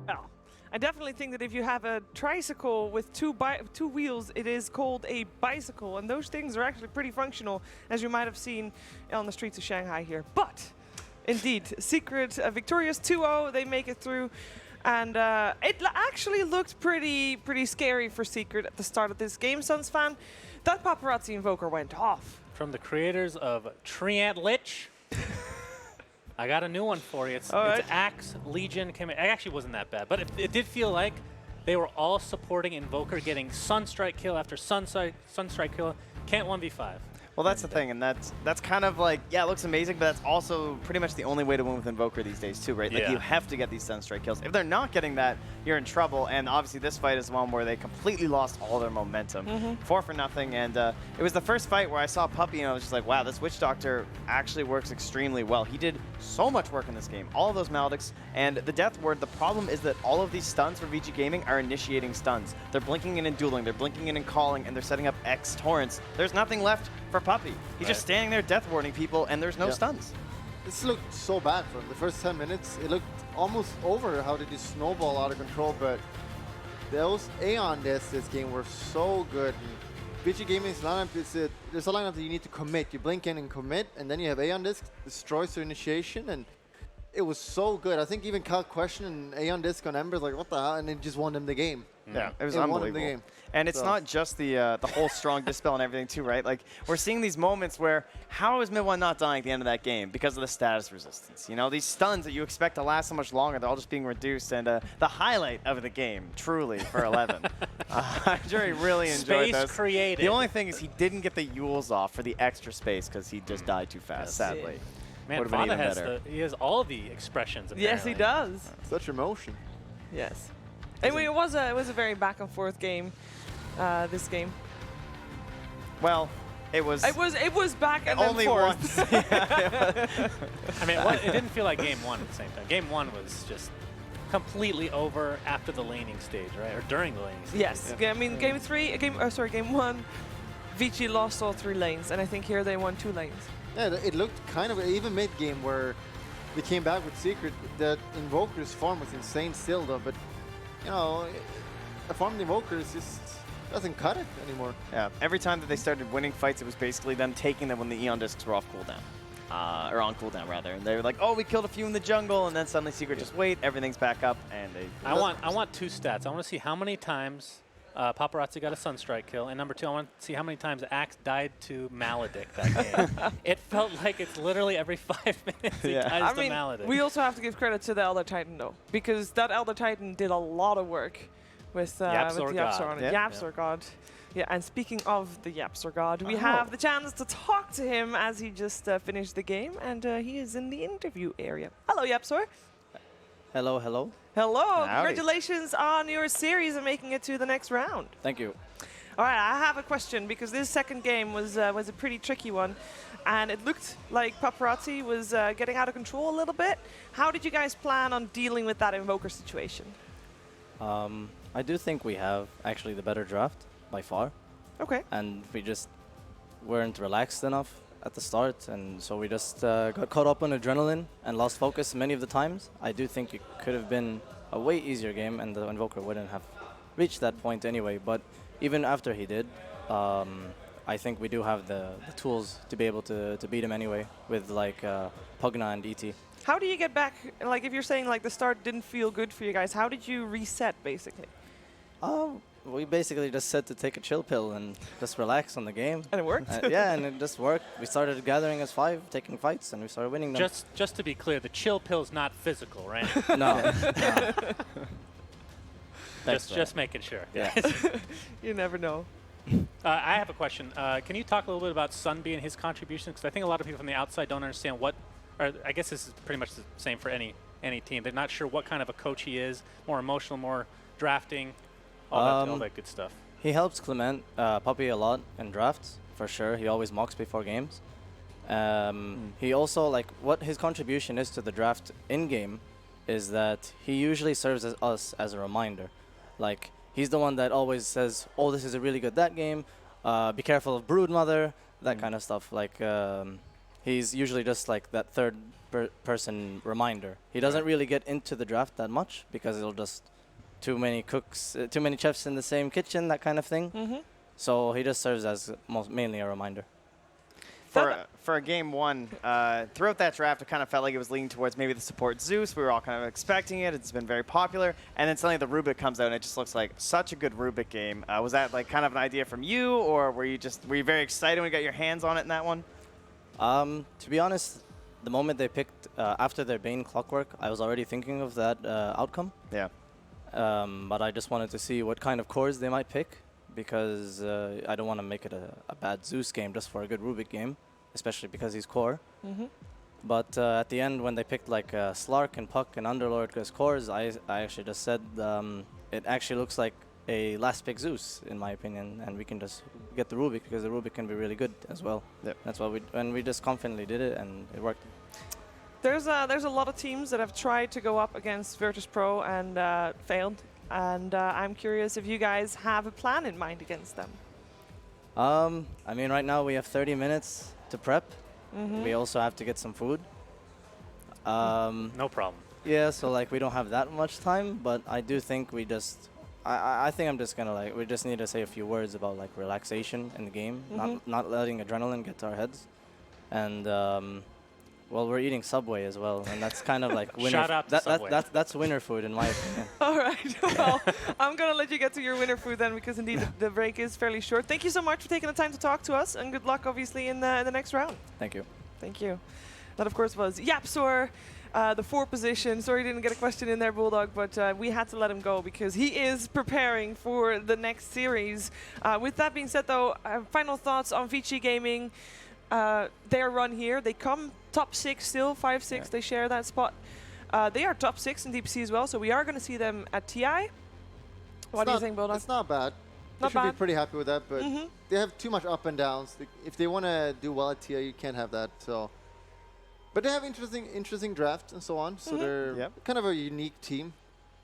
Well, I definitely think that if you have a tricycle with two wheels, it is called a bicycle. And those things are actually pretty functional, as you might have seen on the streets of Shanghai here. But indeed, Secret victorious 2-0. They make it through. And it actually looked pretty scary for Secret at the start of this game, Suns fan. That paparazzi invoker went off. From the creators of Treant Lich, I got a new one for you. It's Axe Legion. It actually wasn't that bad, but it did feel like they were all supporting Invoker getting Sunstrike kill after Sunstrike kill. Can't 1v5. Well, that's the thing, and that's kind of like, yeah, it looks amazing, but that's also pretty much the only way to win with Invoker these days too, right? Like, you have to get these Sunstrike kills. If they're not getting that, you're in trouble, and obviously this fight is one where they completely lost all their momentum. 4-0, and it was the first fight where I saw Puppey, and I was just like, wow, this Witch Doctor actually works extremely well. He did so much work in this game, all of those Maledicts, and the Death Ward, the problem is that all of these stuns for VG Gaming are initiating stuns. They're blinking in and dueling, they're blinking in and calling, and they're setting up X torrents. There's nothing left for Puppey. He's just standing there death warding people, and there's no stuns. This looked so bad for him. The first 10 minutes, it looked almost over how did he snowball out of control, but those Aeon discs this game were so good. VG Gaming's lineup, there's a lineup that you need to commit. You blink in and commit, and then you have Aeon disc, destroys their initiation, and it was so good. I think even Cal Question and Aeon disc on Ember's like, what the hell? And it just won them the game. Yeah, it was unbelievable. And it's not just the whole strong dispel and everything too, right? Like, we're seeing these moments where how is Mid-1 not dying at the end of that game? Because of the status resistance. You know, these stuns that you expect to last so much longer, they're all just being reduced. And the highlight of the game, truly, for 11. Jerry really enjoyed those. Space created. The only thing is he didn't get the Yules off for the extra space because he just died too fast, sadly. Man, Vada has all the expressions, apparently. Yes, he does. Such emotion. Yes. Anyway, it was a very back and forth game. This game. Well, it was back and only then forth. once. I mean, it didn't feel like game 1 at the same time. Game 1 was just completely over after the laning stage, right? Or during the laning stage. Yes. I mean, game 1, Vici lost all 3 lanes, and I think here they won 2 lanes. Yeah, it looked kind of even mid-game where they came back with Secret. That Invoker's farm was insane still, though. But you know, a farmed Invoker just doesn't cut it anymore. Yeah, every time that they started winning fights, it was basically them taking them when the Eon discs were off cooldown. Or on cooldown, rather. And they were like, oh, we killed a few in the jungle, and then suddenly Secret just wait, everything's back up, and they... I want 2 stats. I want to see how many times Paparazzi got a Sunstrike kill, and number 2, I want to see how many times Axe died to Maledict that game. It felt like it's literally every 5 minutes he dies to Maledict. We also have to give credit to the Elder Titan, though, because that Elder Titan did a lot of work with the Yapsor on it. Yapsor God. Yeah, and speaking of the Yapsor God, we have the chance to talk to him as he just finished the game, and he is in the interview area. Hello, Yapsor. Hello, hello. Hello. Howdy. Congratulations on your series and making it to the next round. Thank you. All right, I have a question because this second game was a pretty tricky one, and it looked like Paparazzi was getting out of control a little bit. How did you guys plan on dealing with that Invoker situation? I do think we have actually the better draft by far. Okay. And we just weren't relaxed enough at the start, and so we just got caught up on adrenaline and lost focus many of the times. I do think it could have been a way easier game, and the Invoker wouldn't have reached that point anyway. But even after he did, I think we do have the tools to be able to beat him anyway with like Pugna and ET. How do you get back, like if you're saying like the start didn't feel good for you guys, how did you reset basically? We basically just said to take a chill pill and just relax on the game. And it worked? Yeah, and it just worked. We started gathering as 5, taking fights, and we started winning them. Just to be clear, the chill pill is not physical, right? No. Just making sure. Yeah. You never know. I have a question. Can you talk a little bit about Sunby and his contribution? Because I think a lot of people from the outside don't understand what, or I guess this is pretty much the same for any team. They're not sure what kind of a coach he is, more emotional, more drafting, all that good stuff. He helps Clement Puppy a lot in drafts, for sure. He always mocks before games. He also, like, what his contribution is to the draft in-game is that he usually serves us as a reminder. Like, he's the one that always says, oh, this is a really good that game, be careful of Broodmother, that kind of stuff. Like, he's usually just like that third person reminder. He doesn't really get into the draft that much because it'll just too many cooks, too many chefs in the same kitchen, that kind of thing. So he just serves as mainly a reminder. For a game 1, throughout that draft, it kind of felt like it was leaning towards maybe the support Zeus. We were all kind of expecting it. It's been very popular. And then suddenly the Rubik comes out, and it just looks like such a good Rubik game. Was that like kind of an idea from you, or were you very excited when you got your hands on it in that one? To be honest, the moment they picked, after their Bane Clockwork, I was already thinking of that outcome. Yeah. But I just wanted to see what kind of cores they might pick, because I don't want to make it a bad Zeus game just for a good Rubik game, especially because he's core. But at the end, when they picked like Slark and Puck and Underlord as cores, I actually just said it actually looks like a last pick Zeus, in my opinion, and we can just get the Rubik because the Rubik can be really good as well. Yep. That's why we just confidently did it, and it worked. There's a lot of teams that have tried to go up against Virtus.pro and failed. And I'm curious if you guys have a plan in mind against them. I mean, right now we have 30 minutes to prep. We also have to get some food. No problem. Yeah, so like we don't have that much time, but I do think we just, I think I'm just gonna like, we just need to say a few words about like relaxation in the game, not letting adrenaline get to our heads. And well, we're eating Subway as well, and that's kind of like winner. Shout out to Subway. That's winner food in my opinion. All right. Well, I'm going to let you get to your winter food then, because indeed the break is fairly short. Thank you so much for taking the time to talk to us, and good luck, obviously, in the next round. Thank you. Thank you. That, of course, was Yapsor, the 4 position. Sorry, didn't get a question in there, Bulldog, but we had to let him go because he is preparing for the next series. With that being said, though, final thoughts on Vici Gaming. Their run here, they come top 6 still, 5-6, yeah. They share that spot. They are top 6 in Deep Sea as well, so we are going to see them at TI. What do you think, Bulldog? It's not bad. They should be pretty happy with that, but they have too much up and downs. If they want to do well at TI, you can't have that. So, but they have interesting draft and so on. So they're kind of a unique team,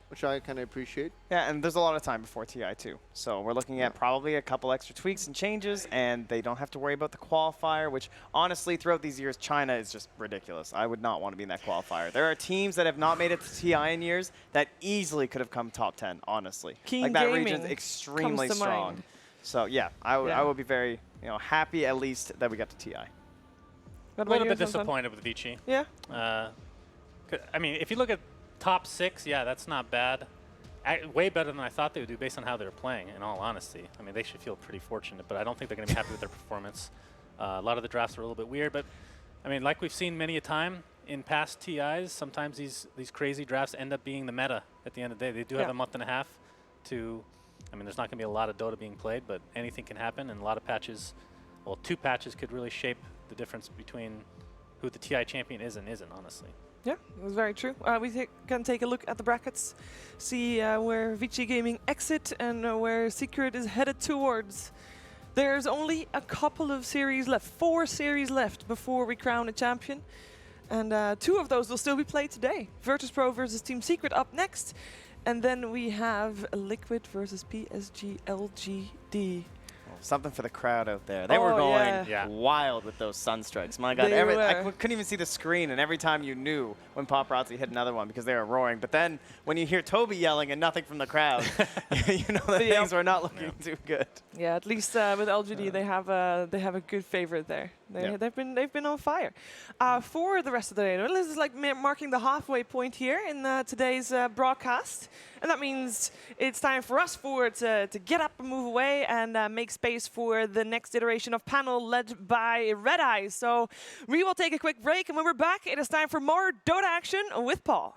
which I kind of appreciate. Yeah, and there's a lot of time before TI too. So we're looking at probably a couple extra tweaks and changes, and they don't have to worry about the qualifier, which honestly, throughout these years, China is just ridiculous. I would not want to be in that qualifier. There are teams that have not made it to TI in years that easily could have come top 10, honestly. Keen like that Gaming region's extremely comes to strong. mind. So yeah, I would be very happy at least that we got to TI. A little bit disappointed with Vici. Yeah. I mean, if you look at top 6, yeah, that's not bad. Way better than I thought they would do based on how they're playing, in all honesty. I mean, they should feel pretty fortunate, but I don't think they're going to be happy with their performance. A lot of the drafts were a little bit weird, but I mean, like we've seen many a time in past TIs, sometimes these crazy drafts end up being the meta at the end of the day. They do have a month and a half to, I mean, there's not going to be a lot of Dota being played, but anything can happen, and a lot of patches, well, 2 patches could really shape the difference between who the TI champion is and isn't, honestly. Yeah, it was very true. We can take a look at the brackets, see where Vici Gaming exit and where Secret is headed towards. There's only a couple of series left, 4 series left before we crown a champion. And 2 of those will still be played today. Virtus.pro versus Team Secret up next. And then we have Liquid versus PSG LGD. Something for the crowd out there. They were going wild with those sunstrikes. My God, I couldn't even see the screen, and every time you knew when Paparazzi hit another one because they were roaring. But then when you hear Toby yelling and nothing from the crowd, you know that things were not looking too good. Yeah, at least with LGD they have a good favorite there. They've been on fire. For the rest of the day, this is like marking the halfway point here in today's broadcast, and that means it's time for us to get up and move away and make space for the next iteration of panel led by Red Eyes. So we will take a quick break, and when we're back, it is time for more Dota action with Paul.